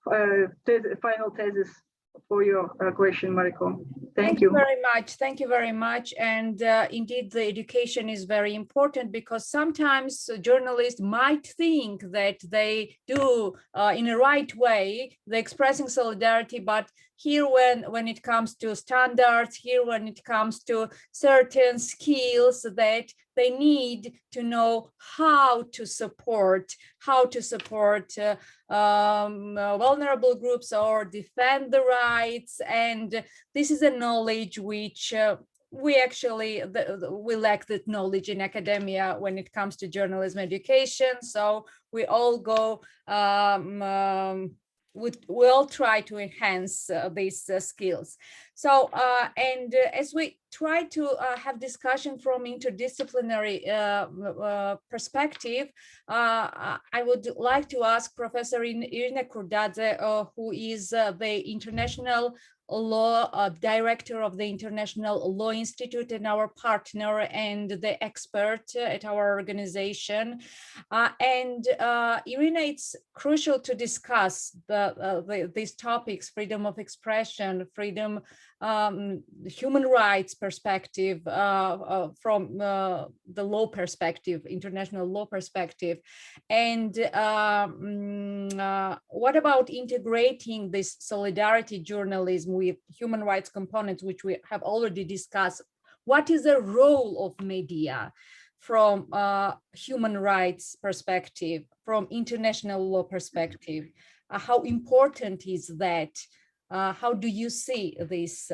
final thesis for your question, Mariko. Thank you very much. Thank you very much. And indeed, the education is very important, because sometimes journalists might think that they do in a right way, they're expressing solidarity, but here when it comes to standards, here when it comes to certain skills that they need to know how to support vulnerable groups or defend the rights. And this is a knowledge which we lack that knowledge in academia when it comes to journalism education. So we all go we all try to enhance these skills. So as we try to have discussion from interdisciplinary perspective, I would like to ask Professor Irina Kurdadze, who is the international law director of the International Law Institute and our partner and the expert at our organization. Irina, it's crucial to discuss these topics: freedom of expression, freedom, human rights perspective, from the law perspective, international law perspective. And what about integrating this solidarity journalism with human rights components, which we have already discussed? What is the role of media from human rights perspective, from international law perspective? How important is that? How do you see this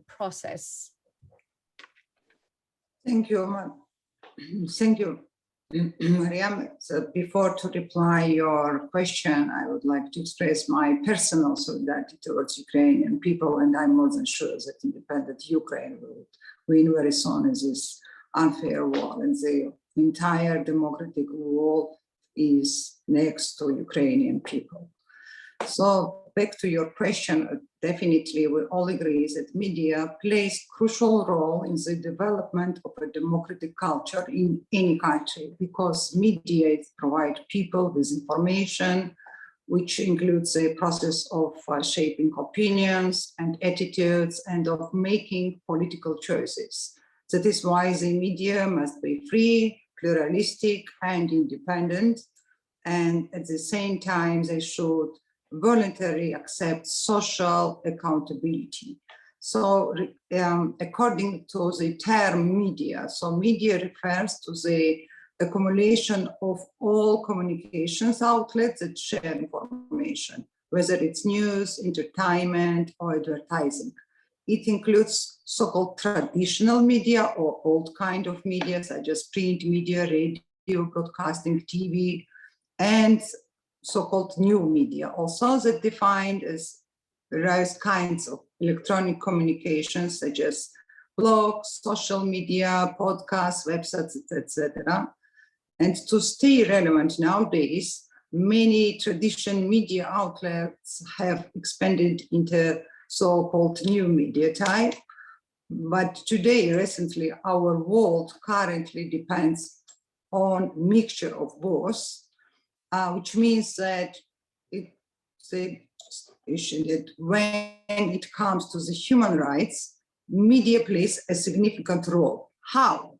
process? Thank you. Thank you, Mariam. So before to reply your question, I would like to express my personal solidarity towards Ukrainian people, and I'm more than sure that independent Ukraine will win very soon in this unfair war, and the entire democratic world is next to Ukrainian people. So back to your question, definitely we all agree that media plays a crucial role in the development of a democratic culture in any country, because media provide people with information, which includes the process of shaping opinions and attitudes and of making political choices. That is why the media must be free, pluralistic, and independent, and at the same time they should voluntarily accept social accountability. So according to the term media, so media refers to the accumulation of all communications outlets that share information, whether it's news, entertainment, or advertising. It includes so-called traditional media or old kind of media, such as print media, radio, broadcasting, TV, and so-called new media, also that defined as various kinds of electronic communications, such as blogs, social media, podcasts, websites, etc. And to stay relevant nowadays, many traditional media outlets have expanded into so-called new media type. But today, recently, our world currently depends on mixture of both, which means that it's the issue that when it comes to the human rights, media plays a significant role. How?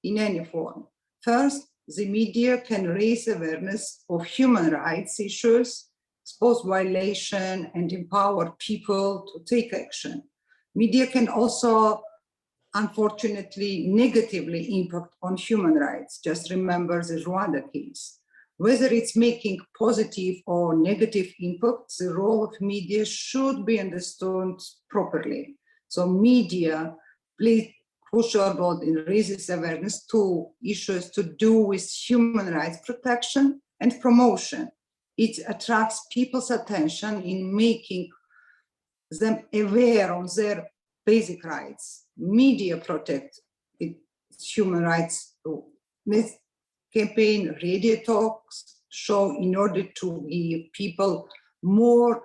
in any form. First, the media can raise awareness of human rights issues, expose violation, and empower people to take action. Media can also, unfortunately, negatively impact on human rights. Just remember the Rwanda case. Whether it's making positive or negative impact, the role of media should be understood properly. So media plays crucial role in raising awareness to issues to do with human rights protection and promotion. It attracts people's attention in making them aware of their basic rights. Media protect human rights too. This campaign, radio talks, show in order to give people more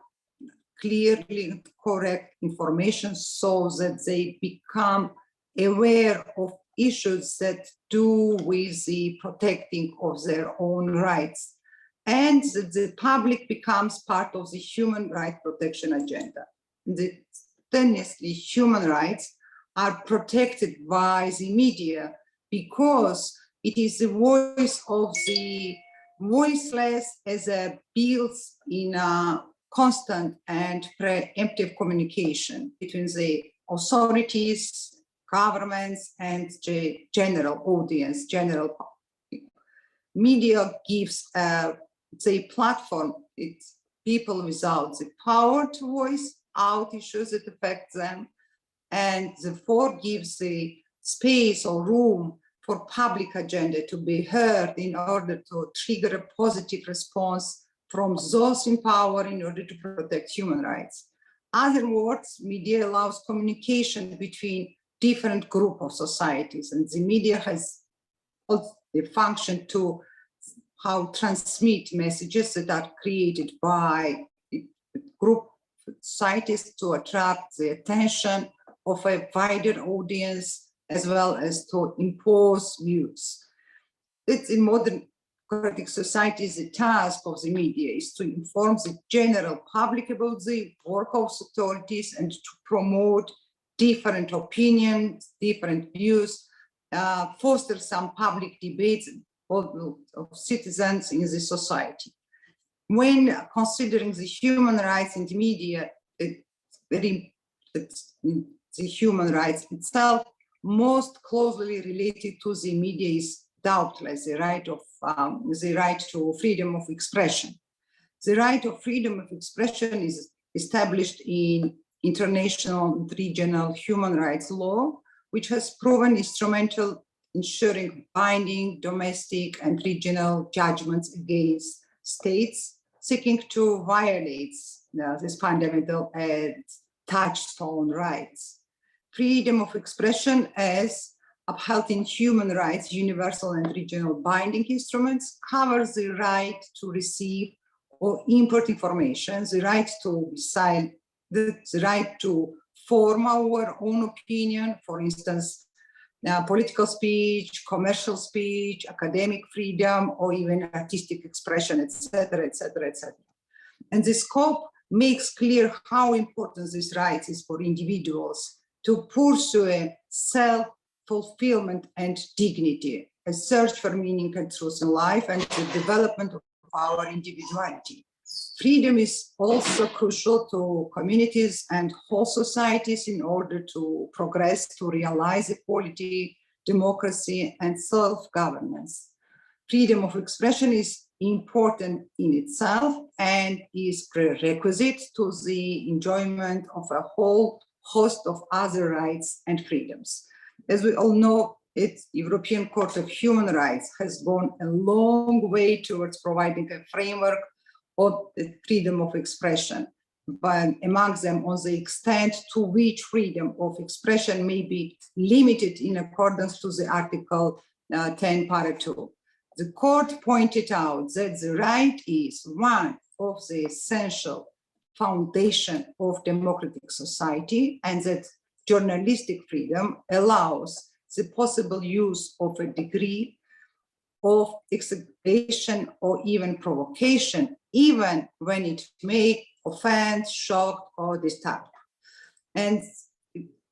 clearly correct information so that they become aware of issues that do with the protecting of their own rights, and that the public becomes part of the human rights protection agenda. Simultaneously, human rights are protected by the media because it is the voice of the voiceless as a builds in a constant and preemptive communication between the authorities, governments, and the general audience, general public. Media gives the platform, it's people without the power to voice out issues that affect them, and therefore gives the space or room for public agenda to be heard in order to trigger a positive response from those in power in order to protect human rights. Other words, media allows communication between different groups of societies, and the media has the function to how transmit messages that are created by the group societies to attract the attention of a wider audience, as well as to impose views. It's in modern democratic societies, the task of the media is to inform the general public about the work of authorities and to promote different opinions, different views, foster some public debates of citizens in the society. When considering the human rights in the media, the human rights itself, most closely related to the media is doubtless the right to freedom of expression. The right of freedom of expression is established in international and regional human rights law, which has proven instrumental in ensuring binding domestic and regional judgments against states seeking to violate these fundamental and touchstone rights. Freedom of expression as upheld in human rights, universal and regional binding instruments, covers the right to receive or import information, the right to decide, the right to form our own opinion, for instance, political speech, commercial speech, academic freedom, or even artistic expression, etc., etc., etc. And the scope makes clear how important this right is for individuals to pursue a self-fulfillment and dignity, a search for meaning and truth in life, and the development of our individuality. Freedom is also crucial to communities and whole societies in order to progress, to realize equality, democracy, and self-governance. Freedom of expression is important in itself and is prerequisite to the enjoyment of a whole host of other rights and freedoms. As we all know, the European Court of Human Rights has gone a long way towards providing a framework of the freedom of expression, but among them on the extent to which freedom of expression may be limited in accordance to the Article 10, Para 2. The court pointed out that the right is one of the essential foundation of democratic society, and that journalistic freedom allows the possible use of a degree of exaggeration or even provocation, even when it may offend, shock, or disturb. And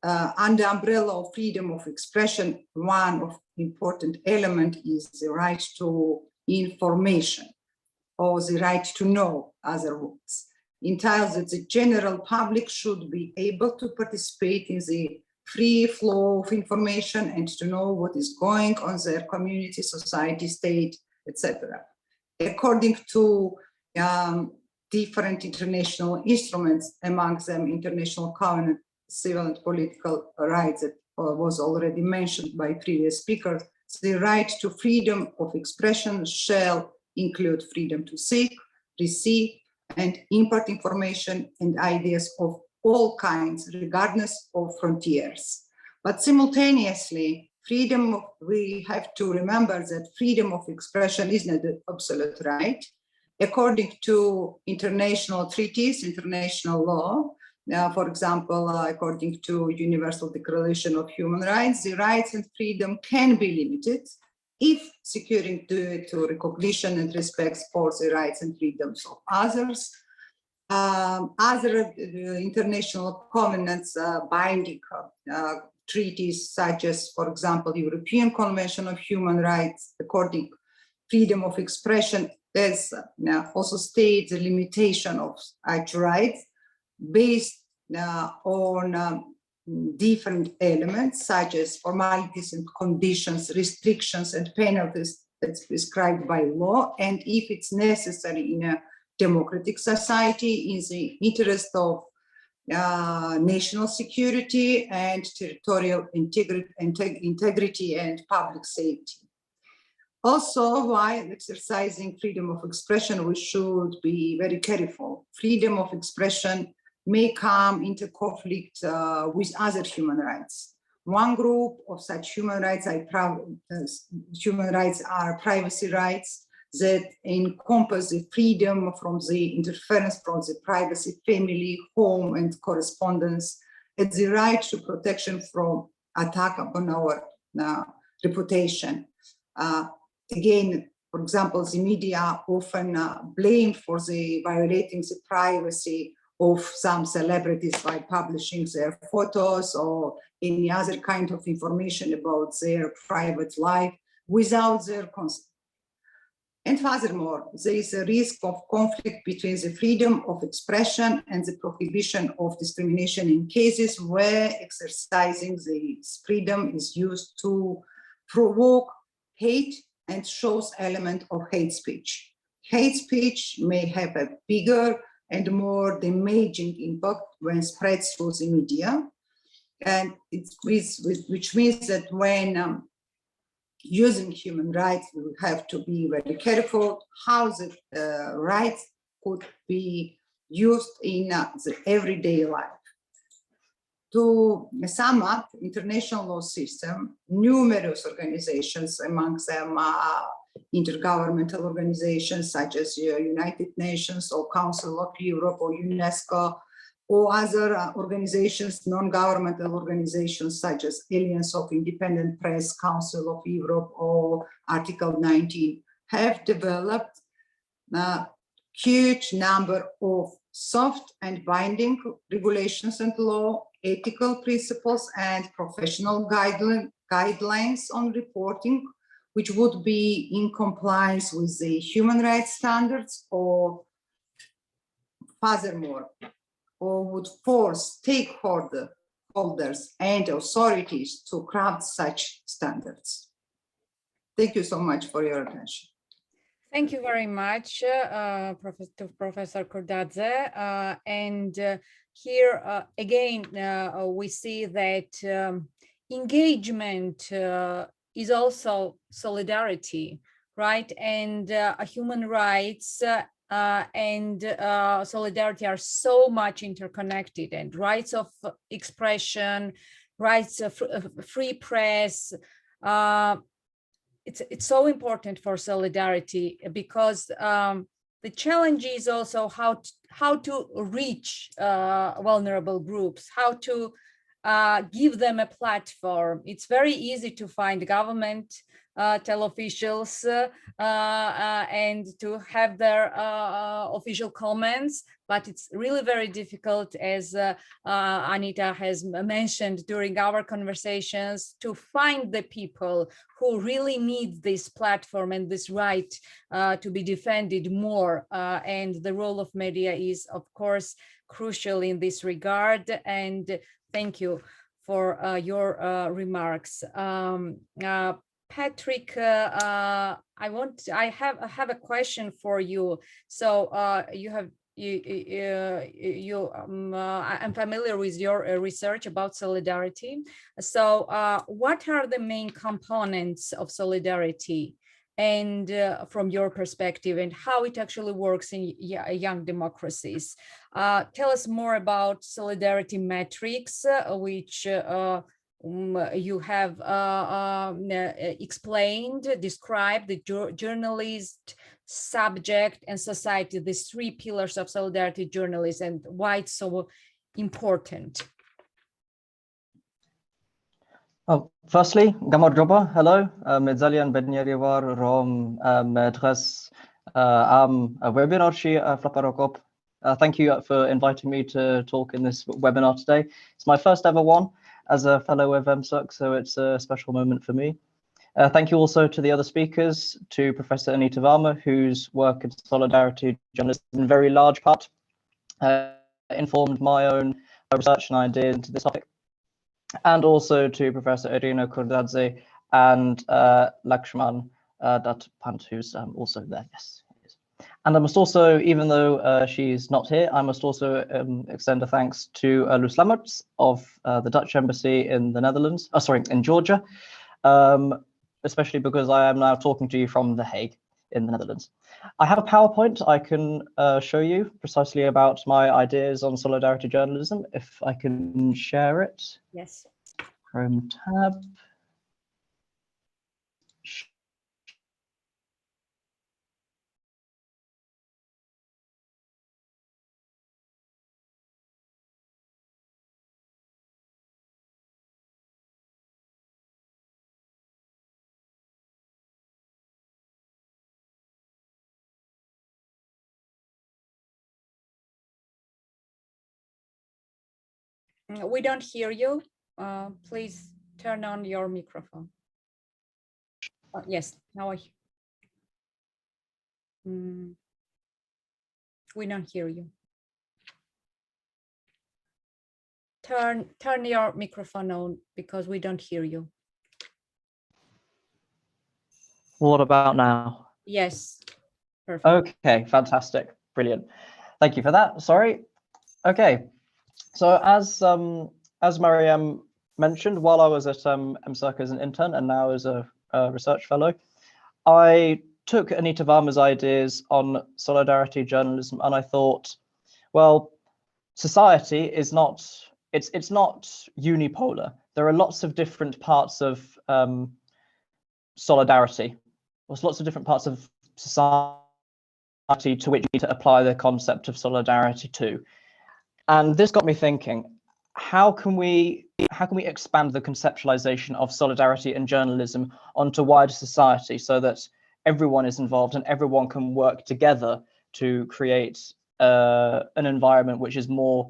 under the umbrella of freedom of expression, one of important element is the right to information, or the right to know, other words. Entails that the general public should be able to participate in the free flow of information and to know what is going on their community, society, state, etc. According to different international instruments, among them International Covenant Civil and Political Rights that was already mentioned by previous speakers, the right to freedom of expression shall include freedom to seek, receive, and impart information and ideas of all kinds, regardless of frontiers. But simultaneously, we have to remember that freedom of expression is not an absolute right. According to international treaties, international law, for example, according to Universal Declaration of Human Rights, the rights and freedom can be limited if securing to recognition and respect for the rights and freedoms of others. Other international covenants binding treaties such as, for example, European Convention of Human Rights, according freedom of expression, there's also states the limitation of such rights based on different elements such as formalities and conditions, restrictions and penalties that's prescribed by law, and if it's necessary in a democratic society in the interest of national security and territorial integrity and public safety. Also, while exercising freedom of expression, we should be very careful. Freedom of expression may come into conflict with other human rights. One group of such human rights are privacy rights that encompass the freedom from the interference from the privacy, family, home, and correspondence, and the right to protection from attack upon our reputation. Again, for example, the media often blamed for the violating the privacy of some celebrities by publishing their photos or any other kind of information about their private life without their consent. And furthermore, there is a risk of conflict between the freedom of expression and the prohibition of discrimination in cases where exercising this freedom is used to provoke hate and shows element of hate speech. Hate speech may have a bigger and more damaging impact when spread through the media, and which means that when using human rights, we have to be very careful how the rights could be used in the everyday life. To sum up, international law system, numerous organizations, among them intergovernmental organizations such as United Nations or Council of Europe or UNESCO, or other organizations, non-governmental organizations such as Alliance of Independent Press, Council of Europe, or Article 19, have developed a huge number of soft and binding regulations and law, ethical principles, and professional guidelines on reporting, which would be in compliance with the human rights standards, or furthermore, or would force stakeholders and authorities to craft such standards. Thank you so much for your attention. Thank you very much, Professor Kordadze. Here again, we see that engagement is also solidarity, right? And human rights and solidarity are so much interconnected, and rights of expression, rights of free press, it's so important for solidarity, because the challenge is also how to reach vulnerable groups, how to give them a platform. It's very easy to find government teleofficials and to have their official comments, but it's really very difficult, as Anita has mentioned during our conversations, to find the people who really need this platform and this right to be defended more. And the role of media is, of course, crucial in this regard. And thank you for your remarks. Patrick, I have a question for you. So I'm familiar with your research about solidarity. So what are the main components of solidarity, and from your perspective, and how it actually works in young democracies? Tell us more about solidarity metrics, which you have explained, described the journalist, subject, and society, these three pillars of solidarity journalism, and why it's so important. Firstly, Gamor Joba, hello. Medzalian Bednyarivar Rom Medres webinar shi Flaparokop. Thank you for inviting me to talk in this webinar today. It's my first ever one as a fellow of MCERC, so it's a special moment for me. Thank you also to the other speakers, to Professor Anita Varma, whose work in solidarity journalism in very large part informed my own research and idea into this topic, and also to Professor Irina Kurdadze and Laxman Datt Pant, who's also there. Yes, it is. And I must also, even though she's not here, I must also extend a thanks to Loes Lammerts of the Dutch Embassy in the Netherlands, in Georgia, especially because I am now talking to you from The Hague in the Netherlands. I have a PowerPoint I can show you precisely about my ideas on solidarity journalism, if I can share it. Yes. Chrome tab. We don't hear you. Please turn on your microphone. Yes, now I. We don't hear you. Turn your microphone on, because we don't hear you. What about now? Yes. Perfect. Okay, fantastic, brilliant. Thank you for that. Sorry. Okay, so as Mariam mentioned, while I was at MCERC as an intern and now as a research fellow, I took Anita Varma's ideas on solidarity journalism, and I thought, well, society is not, it's not unipolar. There are lots of different parts of solidarity. There's lots of different parts of society to which you need to apply the concept of solidarity to. And this got me thinking, how can we expand the conceptualization of solidarity in journalism onto wider society so that everyone is involved and everyone can work together to create an environment which is more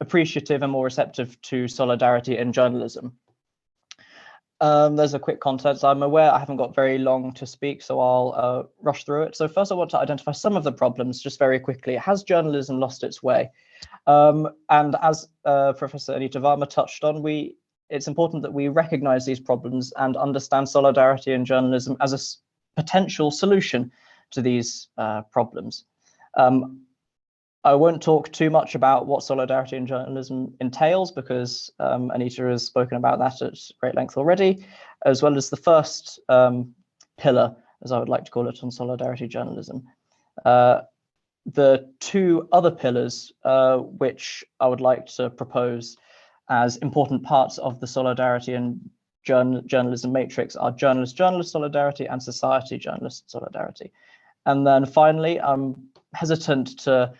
appreciative and more receptive to solidarity in journalism? There's a quick context. I'm aware I haven't got very long to speak, so I'll rush through it. So first I want to identify some of the problems just very quickly. Has journalism lost its way? And as Professor Anita Varma touched on, it's important that we recognize these problems and understand solidarity in journalism as a potential solution to these problems. I won't talk too much about what solidarity in journalism entails, because Anita has spoken about that at great length already, as well as the first pillar, as I would like to call it, on solidarity journalism. The two other pillars which I would like to propose as important parts of the solidarity and journalism matrix are journalist-journalist solidarity and society-journalist solidarity. And then finally, I'm hesitant to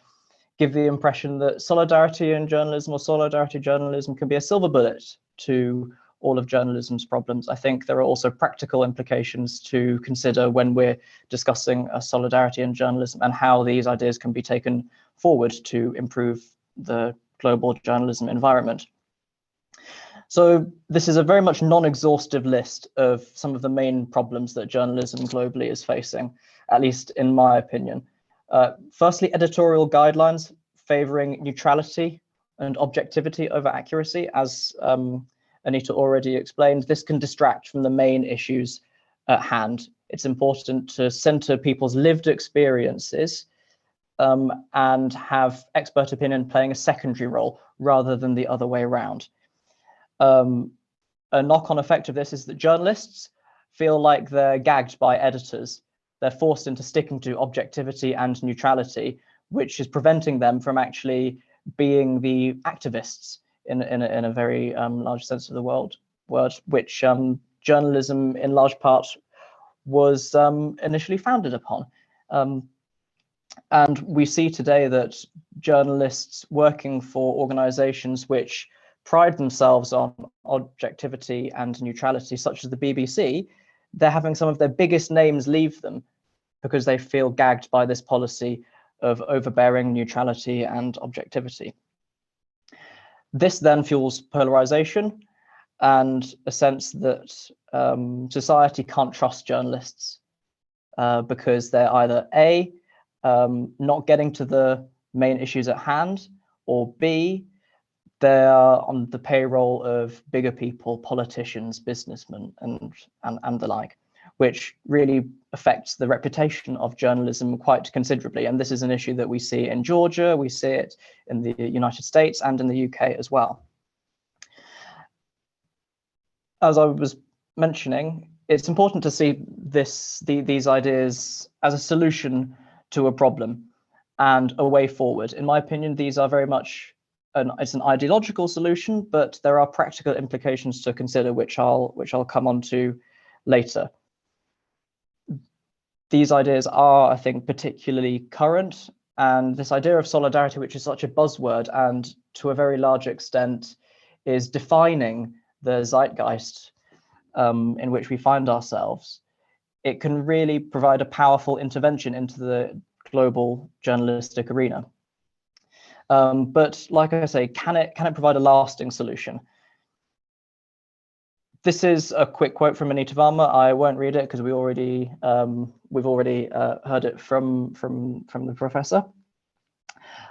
give the impression that solidarity in journalism or solidarity journalism can be a silver bullet to all of journalism's problems. I think there are also practical implications to consider when we're discussing solidarity in journalism and how these ideas can be taken forward to improve the global journalism environment. So this is a very much non-exhaustive list of some of the main problems that journalism globally is facing, at least in my opinion. Firstly, editorial guidelines favoring neutrality and objectivity over accuracy. As Anita already explained, this can distract from the main issues at hand. It's important to center people's lived experiences and have expert opinion playing a secondary role rather than the other way around. A knock-on effect of this is that journalists feel like they're gagged by editors. They're forced into sticking to objectivity and neutrality, which is preventing them from actually being the activists in a very large sense of the word, which journalism in large part was initially founded upon. And we see today that journalists working for organizations which pride themselves on objectivity and neutrality, such as the BBC, they're having some of their biggest names leave them because they feel gagged by this policy of overbearing neutrality and objectivity. This then fuels polarization and a sense that society can't trust journalists because they're either A, not getting to the main issues at hand, or B, they're on the payroll of bigger people, politicians, businessmen, and the like, which really affects the reputation of journalism quite considerably. And this is an issue that we see in Georgia, we see it in the United States and in the UK as well. As I was mentioning, it's important to see these ideas as a solution to a problem and a way forward. In my opinion, these are very much it's an ideological solution, but there are practical implications to consider, which I'll come on to later. These ideas are, I think, particularly current, and this idea of solidarity, which is such a buzzword and to a very large extent is defining the zeitgeist in which we find ourselves, it can really provide a powerful intervention into the global journalistic arena. But like I say, can it provide a lasting solution? This is a quick quote from Anita Varma. I won't read it because we've already heard it from the professor.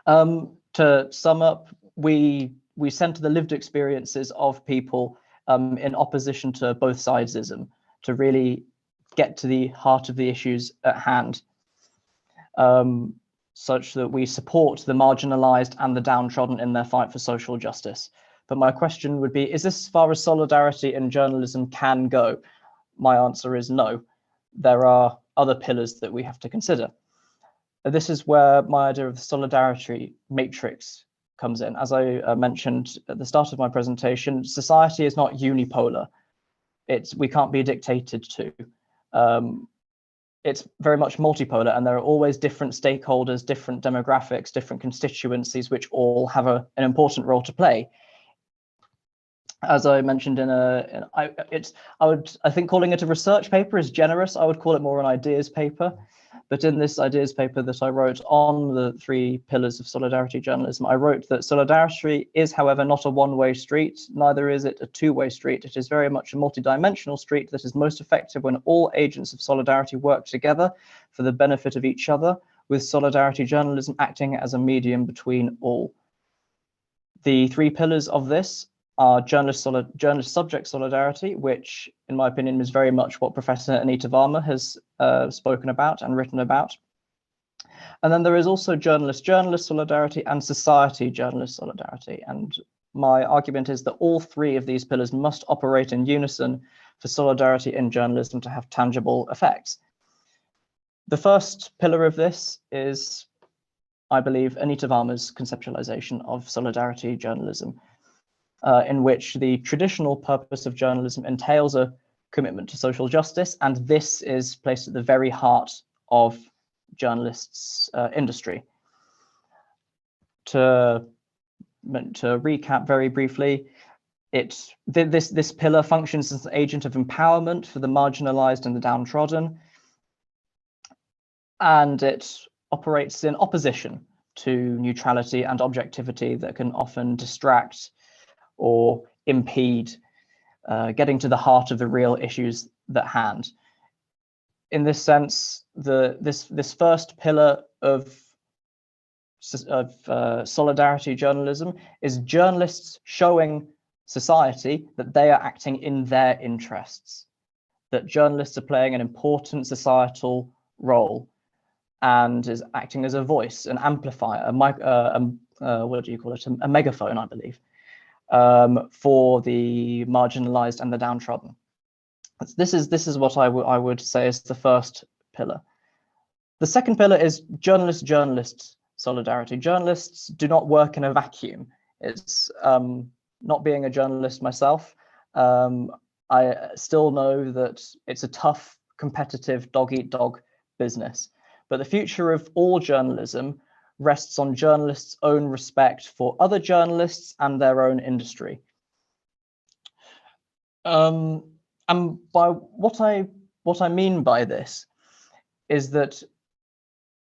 To sum up, we center the lived experiences of people in opposition to both sidesism to really get to the heart of the issues at hand. Such that we support the marginalized and the downtrodden in their fight for social justice. But my question would be, is this as far as solidarity in journalism can go? My answer is no. There are other pillars that we have to consider. This is where my idea of the solidarity matrix comes in. As I mentioned at the start of my presentation, society is not unipolar. We can't be dictated to. It's very much multipolar, and there are always different stakeholders, different demographics, different constituencies, which all have an important role to play. As I mentioned I think calling it a research paper is generous. I would call it more an ideas paper. But in this ideas paper that I wrote on the 3 pillars of solidarity journalism, I wrote that solidarity is, however, not a one-way street, neither is it a two-way street. It is very much a multidimensional street that is most effective when all agents of solidarity work together for the benefit of each other, with solidarity journalism acting as a medium between all. The 3 pillars of this are journalist subject solidarity, which in my opinion is very much what Professor Anita Varma has spoken about and written about. And then there is also journalist solidarity and society journalist solidarity. And my argument is that all 3 of these pillars must operate in unison for solidarity in journalism to have tangible effects. The first pillar of this is, I believe, Anita Varma's conceptualization of solidarity journalism, in which the traditional purpose of journalism entails a commitment to social justice, and this is placed at the very heart of journalists' industry. To recap very briefly, this pillar functions as an agent of empowerment for the marginalized and the downtrodden, and it operates in opposition to neutrality and objectivity that can often distract or impede getting to the heart of the real issues at hand. In this sense, this first pillar of solidarity journalism is journalists showing society that they are acting in their interests, that journalists are playing an important societal role and is acting as a voice, an amplifier, what do you call it, a megaphone, I believe, for the marginalized and the downtrodden. This is what I would say is the first pillar. The second pillar is journalist solidarity. Journalists do not work in a vacuum. It's not being a journalist myself. I still know that it's a tough, competitive dog-eat-dog business. But the future of all journalism rests on journalists' own respect for other journalists and their own industry. And by what I mean by this is that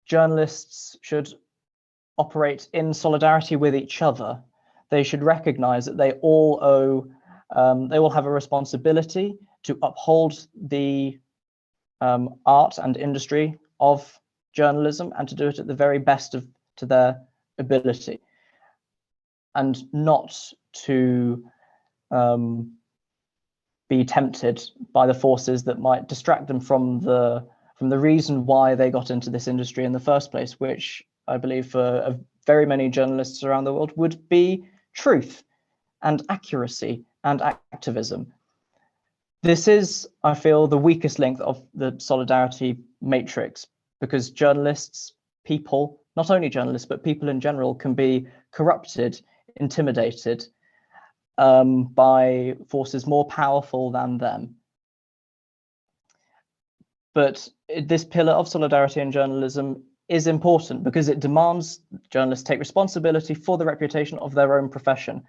journalists should operate in solidarity with each other. They should recognize that they all have a responsibility to uphold the art and industry of journalism and to do it at the very best to their ability, and not to be tempted by the forces that might distract them from the reason why they got into this industry in the first place, which I believe for very many journalists around the world would be truth and accuracy and activism. This is, I feel, the weakest link of the solidarity matrix, because journalists, people, not only journalists, but people in general, can be corrupted, intimidated by forces more powerful than them. But this pillar of solidarity in journalism is important because it demands journalists take responsibility for the reputation of their own profession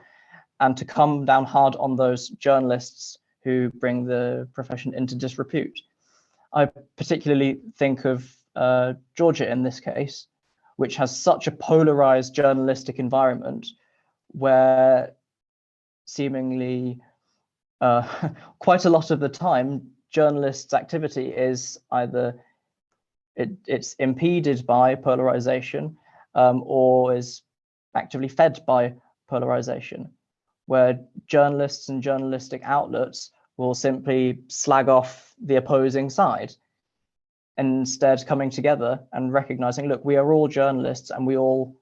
and to come down hard on those journalists who bring the profession into disrepute. I particularly think of Georgia in this case, which has such a polarized journalistic environment where seemingly quite a lot of the time journalists' activity is either it's impeded by polarization or is actively fed by polarization, where journalists and journalistic outlets will simply slag off the opposing side, instead coming together and recognizing, look, we are all journalists and we all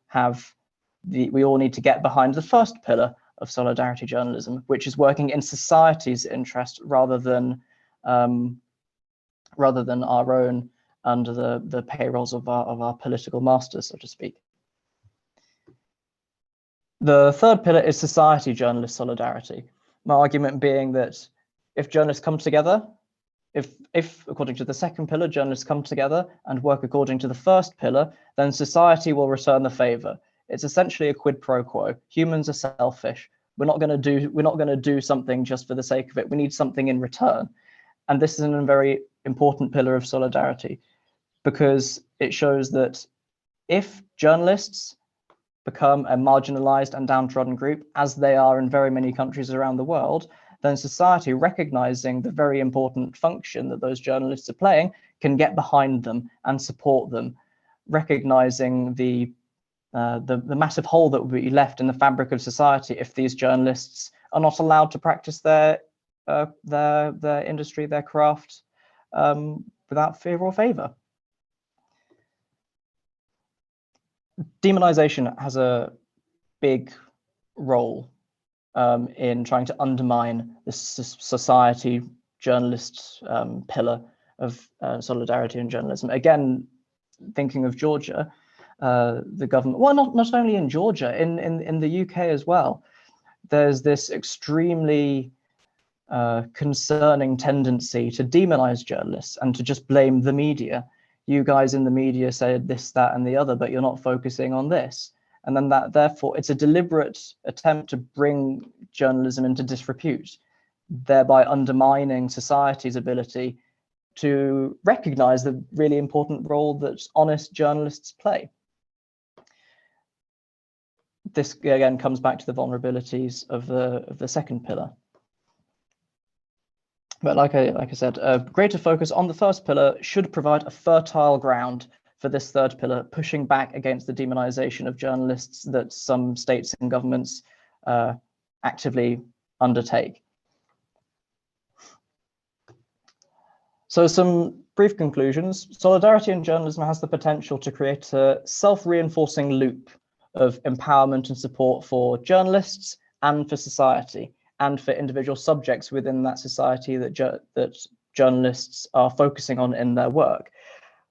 need to get behind the first pillar of solidarity journalism, which is working in society's interest rather than our own under the payrolls of our political masters, so to speak. The third pillar is society journalist solidarity. My argument being that if journalists come together, if according to the second pillar, journalists come together and work according to the first pillar, then society will return the favor. It's essentially a quid pro quo. Humans are selfish. We're not going to do something just for the sake of it. We need something in return. And this is a very important pillar of solidarity, because it shows that if journalists become a marginalized and downtrodden group, as they are in very many countries around the world, then society, recognizing the very important function that those journalists are playing, can get behind them and support them, recognizing the massive hole that will be left in the fabric of society if these journalists are not allowed to practice their industry, their craft, without fear or favor. Demonization has a big role in trying to undermine the society journalist pillar of solidarity and journalism. Again, thinking of Georgia, the government, well, not only in Georgia, in the UK as well, there's this extremely concerning tendency to demonize journalists and to just blame the media. You guys in the media said this, that, and the other, but you're not focusing on this. and then that therefore it's a deliberate attempt to bring journalism into disrepute, thereby undermining society's ability to recognize the really important role that honest journalists play. This again comes back to the vulnerabilities of the second pillar. But like I said, a greater focus on the first pillar should provide a fertile ground for this third pillar, pushing back against the demonization of journalists that some states and governments actively undertake. So some brief conclusions. Solidarity in journalism has the potential to create a self-reinforcing loop of empowerment and support for journalists and for society and for individual subjects within that society that journalists are focusing on in their work.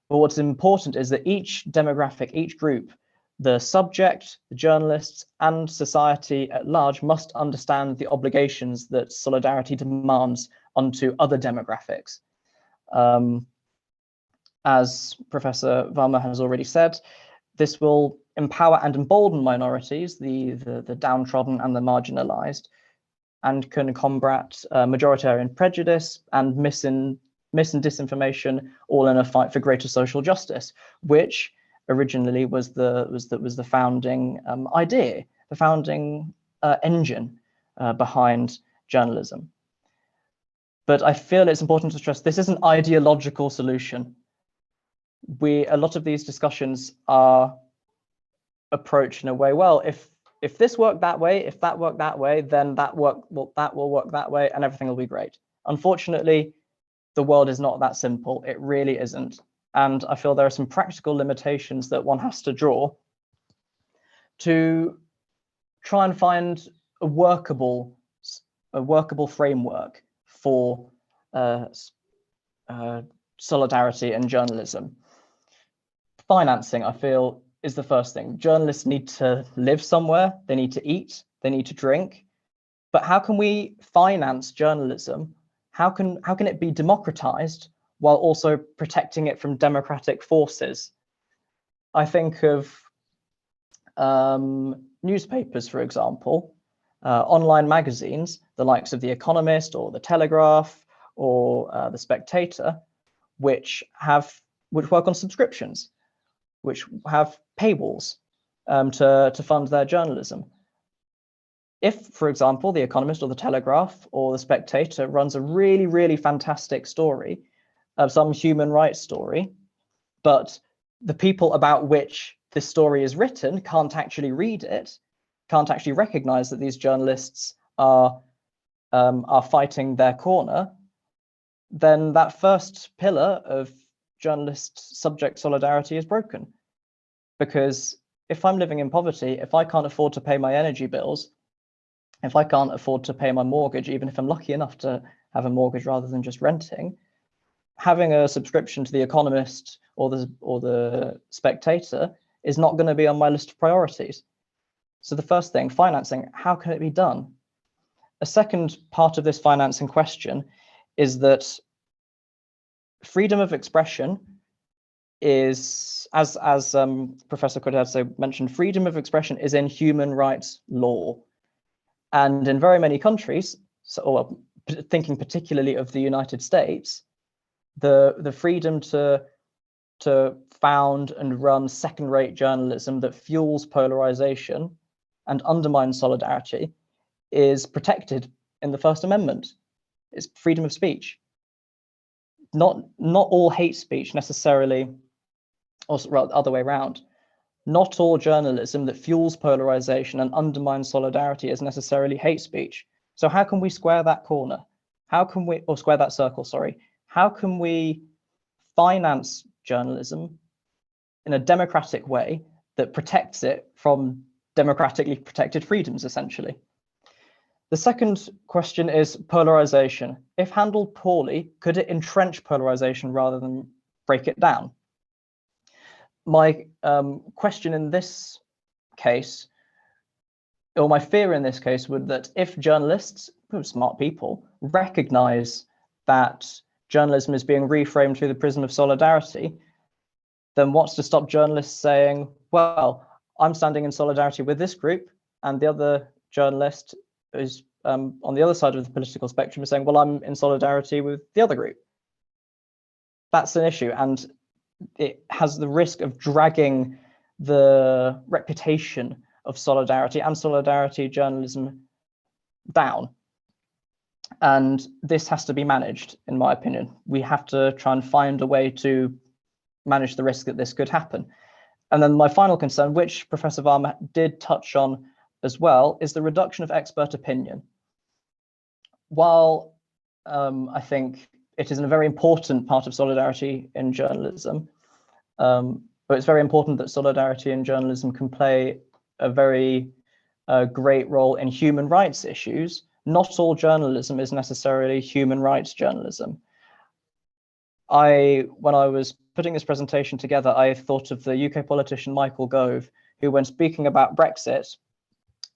But what's important is that each demographic, each group, the subject, the journalists, and society at large must understand the obligations that solidarity demands onto other demographics. As Professor Varma has already said, this will empower and embolden minorities, the downtrodden and the marginalized, and can combat majoritarian prejudice and mis and disinformation, all in a fight for greater social justice, which originally was the founding idea, the founding engine behind journalism. But I feel it's important to stress this is an ideological solution. A lot of these discussions are approached in a way, well, if this worked that way, if that worked that way, then that will work that way and everything will be great. Unfortunately, the world is not that simple. It really isn't. And I feel there are some practical limitations that one has to draw to try and find a workable framework for solidarity in journalism. Financing, I feel, is the first thing. Journalists need to live somewhere, they need to eat, they need to drink. But how can we finance journalism? How can it be democratized while also protecting it from democratic forces? I think of newspapers, for example, online magazines, the likes of The Economist or The Telegraph or The Spectator, which work on subscriptions, which have paywalls to fund their journalism. If, for example, The Economist or The Telegraph or The Spectator runs a really, really fantastic story, some human rights story, but the people about which this story is written can't actually read it, can't actually recognize that these journalists are fighting their corner, then that first pillar of journalist subject solidarity is broken. Because if I'm living in poverty, if I can't afford to pay my energy bills, if I can't afford to pay my mortgage, even if I'm lucky enough to have a mortgage rather than just renting, having a subscription to The Economist or the Spectator is not going to be on my list of priorities. So the first thing, financing, how can it be done? A second part of this financing question is that freedom of expression is, as Professor Cortez mentioned, freedom of expression is in human rights law. And in very many countries, thinking particularly of the United States, the freedom to found and run second-rate journalism that fuels polarization and undermines solidarity is protected in the First Amendment. It's freedom of speech. Not all hate speech necessarily, or rather the other way around. Not all journalism that fuels polarization and undermines solidarity is necessarily hate speech. So how can we square that corner? Square that circle, sorry. How can we finance journalism in a democratic way that protects it from democratically protected freedoms, essentially? The second question is polarization. If handled poorly, could it entrench polarization rather than break it down? My question in this case, or my fear in this case, would that if journalists, smart people, recognize that journalism is being reframed through the prism of solidarity, then what's to stop journalists saying, well, I'm standing in solidarity with this group, and the other journalist is on the other side of the political spectrum is saying, well, I'm in solidarity with the other group. That's an issue, and it has the risk of dragging the reputation of solidarity and solidarity journalism down. And this has to be managed, in my opinion. We have to try and find a way to manage the risk that this could happen. And then my final concern, which Professor Varma did touch on as well, is the reduction of expert opinion. While I think it is a very important part of solidarity in journalism, but it's very important that solidarity in journalism can play a very great role in human rights issues. Not all journalism is necessarily human rights journalism. When I was putting this presentation together, I thought of the UK politician Michael Gove, who, when speaking about Brexit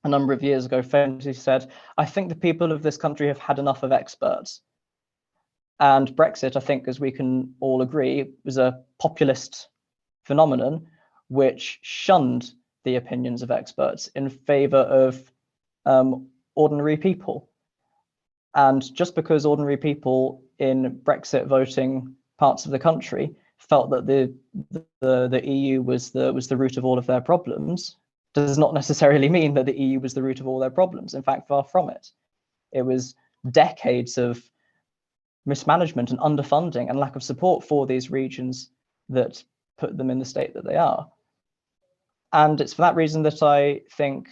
a number of years ago, famously said, "I think the people of this country have had enough of experts." And Brexit, I think, as we can all agree, was a populist phenomenon which shunned the opinions of experts in favor of ordinary people. And just because ordinary people in Brexit voting parts of the country felt that the EU was the root of all of their problems, does not necessarily mean that the EU was the root of all their problems. In fact, far from it. It was decades of mismanagement and underfunding and lack of support for these regions that put them in the state that they are. And it's for that reason that I think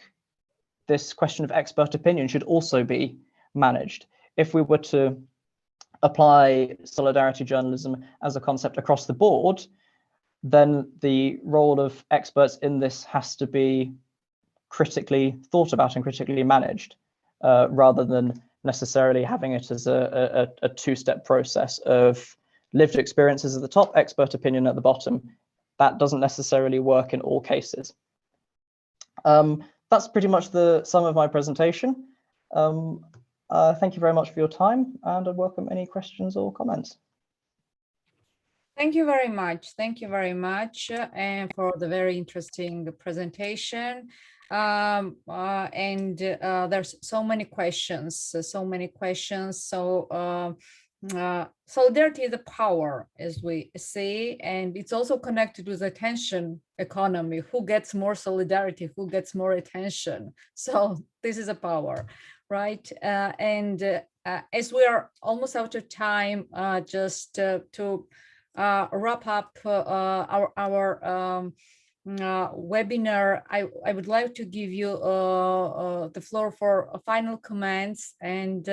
this question of expert opinion should also be managed. If we were to apply solidarity journalism as a concept across the board, then the role of experts in this has to be critically thought about and critically managed, rather than necessarily having it as a two-step process of lived experiences at the top, expert opinion at the bottom. That doesn't necessarily work in all cases. That's pretty much the sum of my presentation. Thank you very much for your time, and I welcome any questions or comments. Thank you very much. Thank you very much, and for the very interesting presentation. There's so many questions, So solidarity is a power, as we see, and it's also connected with attention economy. Who gets more solidarity? Who gets more attention? So this is a power, right? As we are almost out of time, just to wrap up our webinar, I would like to give you the floor for final comments and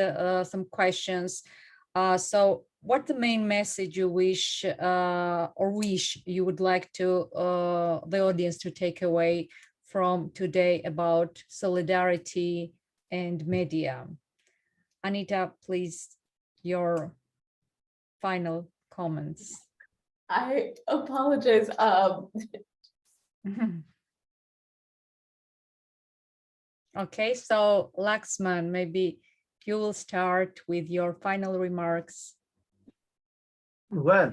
some questions. So what the main message you wish you would like to the audience to take away from today about solidarity and media? Anita, please, your final comments. I apologize. Okay, so Laxman, maybe you will start with your final remarks. Well,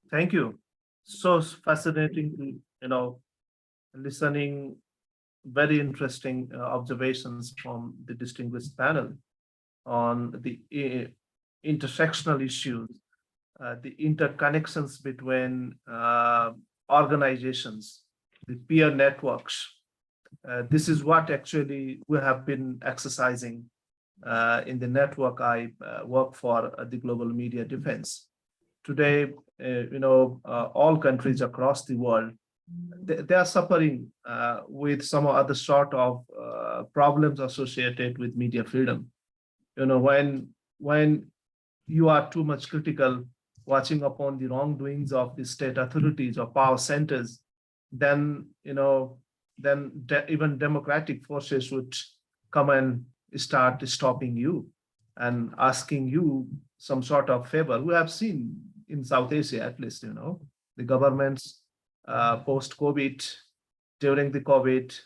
thank you. So fascinating to, listening, very interesting observations from the distinguished panel on the intersectional issues, the interconnections between organizations, the peer networks. This is what actually we have been exercising in the network I work for, the Global Media Defense. Today, all countries across the world, they are suffering with some other sort of problems associated with media freedom. When you are too much critical, watching upon the wrongdoings of the state authorities or power centers, then even democratic forces would come and start stopping you and asking you some sort of favor. We have seen in South Asia, at least, the governments post-COVID, during the COVID,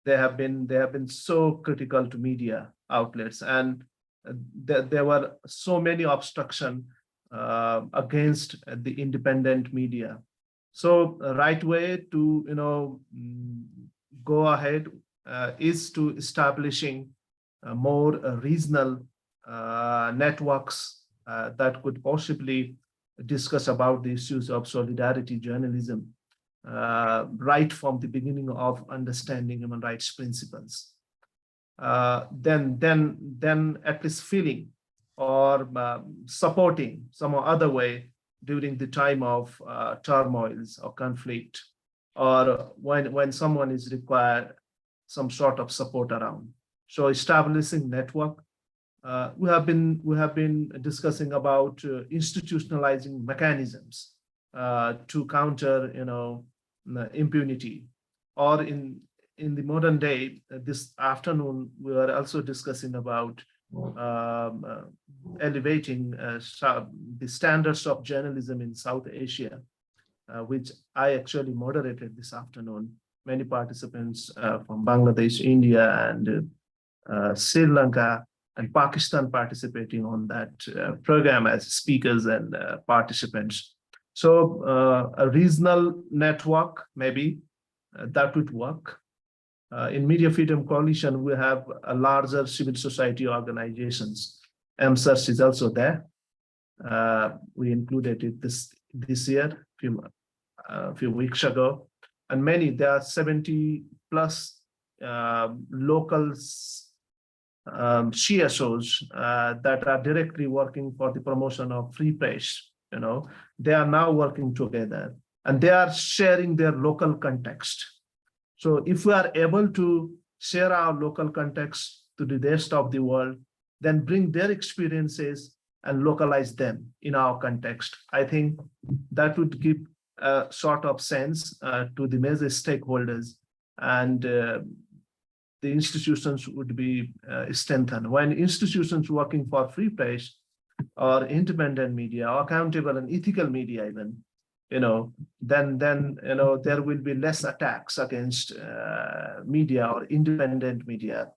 they have been so critical to media outlets, and there were so many obstruction against the independent media. So, right way to go ahead is to establishing more regional networks that could possibly discuss about the issues of solidarity journalism right from the beginning of understanding human rights principles. Then at least feeling or supporting some other way during the time of turmoils or conflict, or when someone is required some sort of support around. So establishing network. We have been discussing about institutionalizing mechanisms to counter, impunity. Or in the modern day, this afternoon we are also discussing about elevating the standards of journalism in South Asia, which I actually moderated this afternoon. Many participants from Bangladesh, India, and Sri Lanka and Pakistan participating on that program as speakers and participants. So a regional network, maybe that would work. In Media Freedom Coalition, we have a larger civil society organizations. MCERC is also there. We included it this year, a few weeks ago. And there are 70 plus local CSOs that are directly working for the promotion of free press. They are now working together and they are sharing their local context. So if we are able to share our local context to the rest of the world, then bring their experiences and localize them in our context, I think that would give a sort of sense to the major stakeholders, and the institutions would be strengthened. When institutions working for free press or independent media or accountable and ethical media even, then there will be less attacks against media or independent media,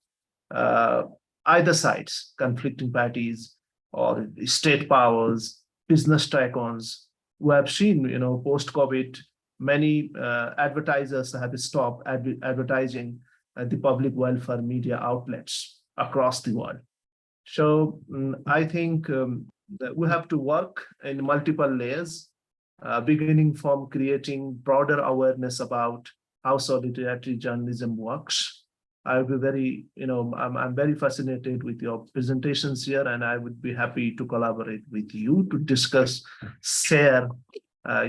either sides, conflicting parties or state powers, business tycoons. We have seen, post-COVID, many advertisers have stopped advertising the public welfare media outlets across the world. So I think that we have to work in multiple layers, beginning from creating broader awareness about how solidarity journalism works. I will be very, I'm very fascinated with your presentations here, and I would be happy to collaborate with you to discuss, share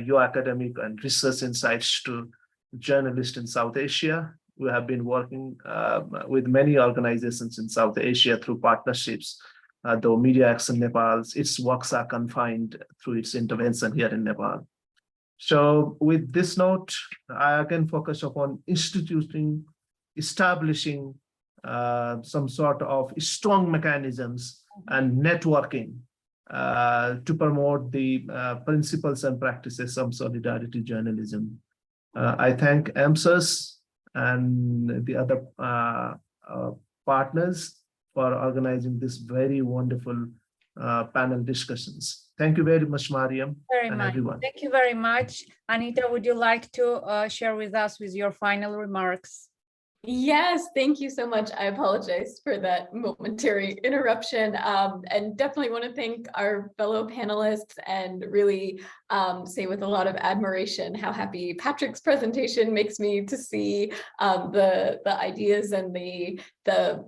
your academic and research insights to journalists in South Asia. We have been working with many organizations in South Asia through partnerships. Though Media Action Nepal, its works are confined through its intervention here in Nepal. So with this note, I again focus upon establishing some sort of strong mechanisms and networking to promote the principles and practices of solidarity journalism. I thank MCERC and the other partners for organizing this very wonderful panel discussions. Thank you very much, Mariam, and everyone. Thank you very much. Anita, would you like to share with us with your final remarks? Yes, thank you so much. I apologize for that momentary interruption, and definitely want to thank our fellow panelists and really say with a lot of admiration how happy Patrick's presentation makes me to see the ideas and the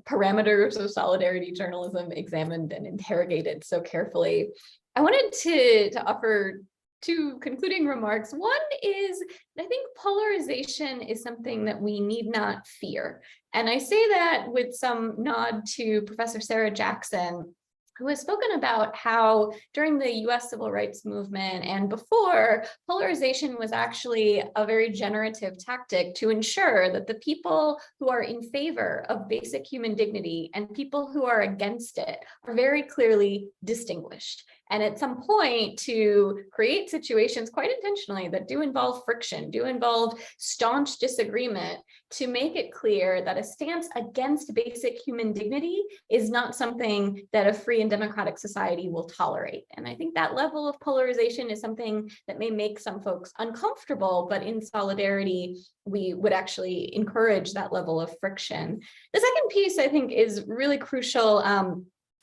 parameters of solidarity journalism examined and interrogated so carefully. I wanted to offer two concluding remarks. One is, I think polarization is something that we need not fear. And I say that with some nod to Professor Sarah Jackson, who has spoken about how during the US civil rights movement and before, polarization was actually a very generative tactic to ensure that the people who are in favor of basic human dignity and people who are against it are very clearly distinguished. and at some point to create situations quite intentionally that do involve friction, do involve staunch disagreement, to make it clear that a stance against basic human dignity is not something that a free and democratic society will tolerate. And I think that level of polarization is something that may make some folks uncomfortable, but in Solidarity, we would actually encourage that level of friction. The second piece, I think, is really crucial,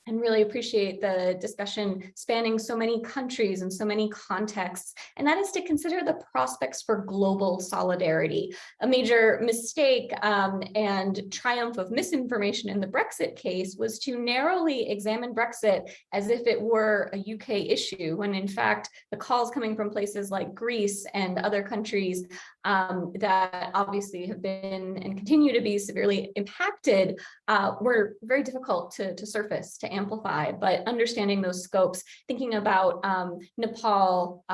and really appreciate the discussion spanning so many countries and so many contexts, and that is to consider the prospects for global solidarity. A major mistake and triumph of misinformation in the Brexit case was to narrowly examine Brexit as if it were a UK issue, when in fact the calls coming from places like Greece and other countries that obviously have been and continue to be severely impacted were very difficult to surface, to amplify. But understanding those scopes, thinking about Nepal,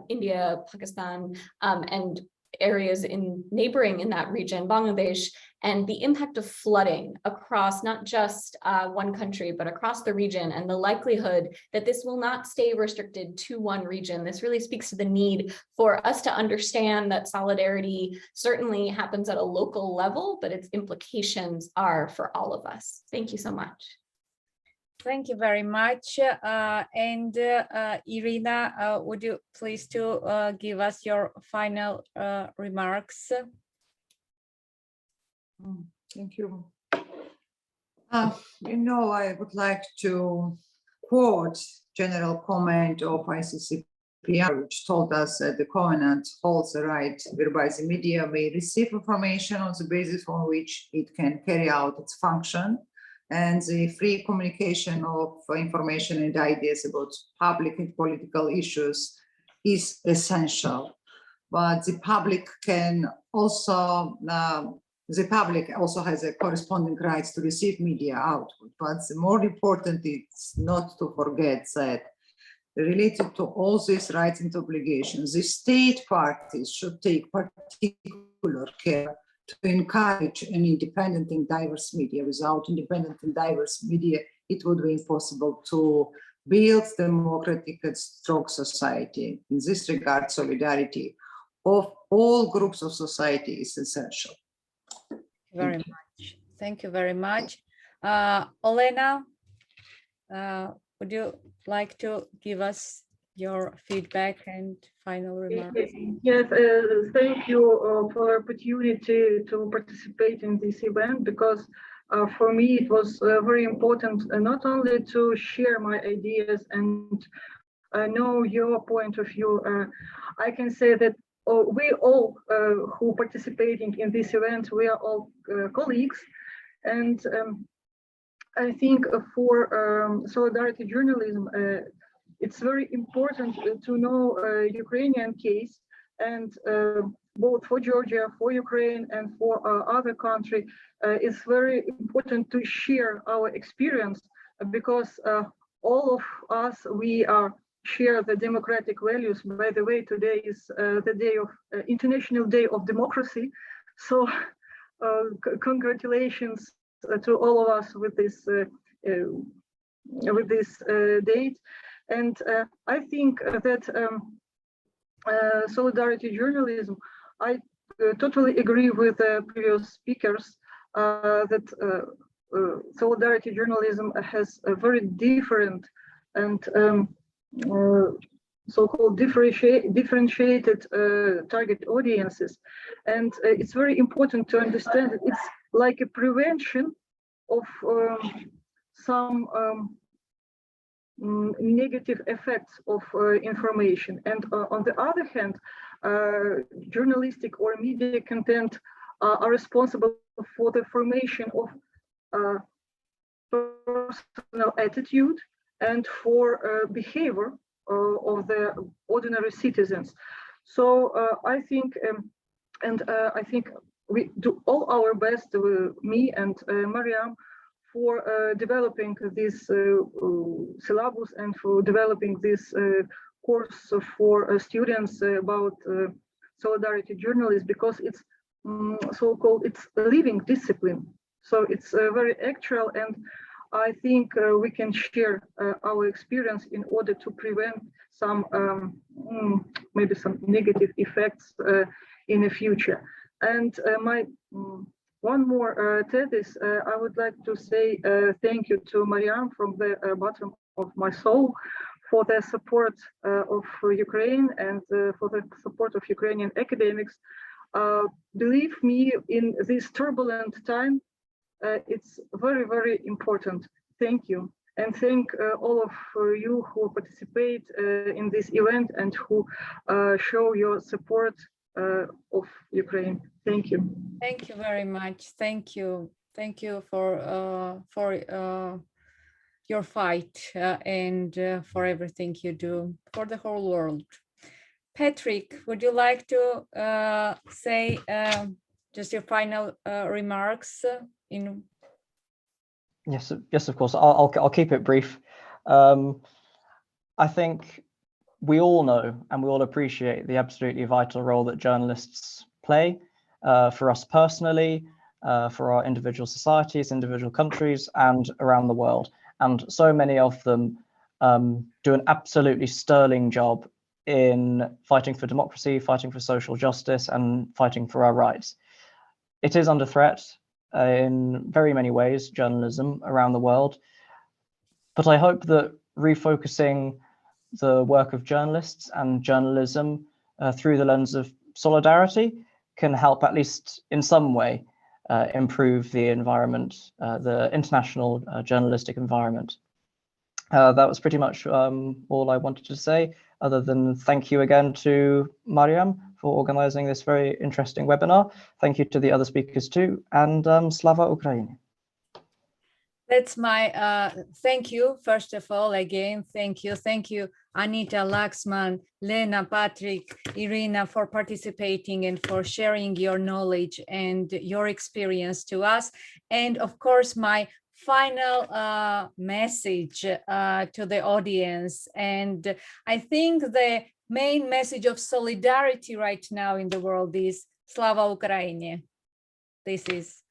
India, Pakistan, and areas in neighboring in that region, Bangladesh, and the impact of flooding across not just one country, but across the region, and the likelihood that this will not stay restricted to one region. This really speaks to the need for us to understand that solidarity certainly happens at a local level, but its implications are for all of us. Thank you so much. Thank you very much. Irina, would you please to give us your final remarks? Thank you. I would like to quote general comment of ICCPR, which told us that the Covenant holds the right whereby the media may receive information on the basis on which it can carry out its function, and the free communication of information and ideas about public and political issues is essential. But the public can also, the public also has a corresponding rights to receive media output. But the more important is not to forget that related to all these rights and obligations, the state parties should take particular care to encourage an independent and diverse media. Without independent and diverse media, it would be impossible to build democratic and strong society. In this regard, solidarity of all groups of society is essential. Very much. Thank you very much. Olena, would you like to give us your feedback and final remarks? Yes, thank you for the opportunity to participate in this event, because for me it was very important not only to share my ideas and know your point of view. I can say that we all who participating in this event, we are all colleagues, and I think for solidarity journalism, it's very important to know Ukrainian case, and both for Georgia, for Ukraine, and for other country, it's very important to share our experience, because all of us, we share the democratic values. By the way, today is the day of International Day of Democracy, so congratulations to all of us with this date. And I think that solidarity journalism, I totally agree with the previous speakers that solidarity journalism has a very different and so-called differentiated target audiences. And it's very important to understand that it's like a prevention of some negative effects of information. And on the other hand, journalistic or media content are responsible for the formation of personal attitude and for behavior of the ordinary citizens. So I think, I think we do all our best, me and Mariam, for developing this syllabus and for developing this course for students about solidarity journalism, because it's so-called, it's a living discipline. So it's very actual, and I think we can share our experience in order to prevent some maybe some negative effects in the future. And my one more thesis, I would like to say thank you to Mariam from the bottom of my soul for the support of Ukraine and for the support of Ukrainian academics. Believe me, in this turbulent time, it's very, very important. Thank you. And thank all of you who participate in this event and who show your support of Ukraine. Thank you. Thank you very much. Thank you. Thank you for your fight and for everything you do for the whole world. Patrick, would you like to say just your final remarks in? Yes, of course. I'll keep it brief. I think we all know and we all appreciate the absolutely vital role that journalists play for us personally, for our individual societies, individual countries, and around the world. And so many of them do an absolutely sterling job in fighting for democracy, fighting for social justice, and fighting for our rights. It is under threat in very many ways, journalism around the world. But I hope that refocusing the work of journalists and journalism through the lens of solidarity can help, at least in some way, improve the environment, the international journalistic environment. That was pretty much all I wanted to say, other than thank you again to Mariam for organizing this very interesting webinar. Thank you to the other speakers too, and Slava Ukraini. That's my thank you. First of all, again, thank you. Thank you, Anita, Laxman, Lena, Patrick, Irina, for participating and for sharing your knowledge and your experience to us. And of course, my final message to the audience. And I think the main message of solidarity right now in the world is Slava Ukraini. This is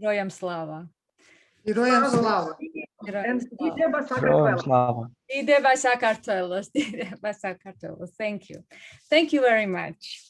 Героям слава. Героям слава. And Героям слава. Ideva Sakartvelos. Thank you. Thank you very much.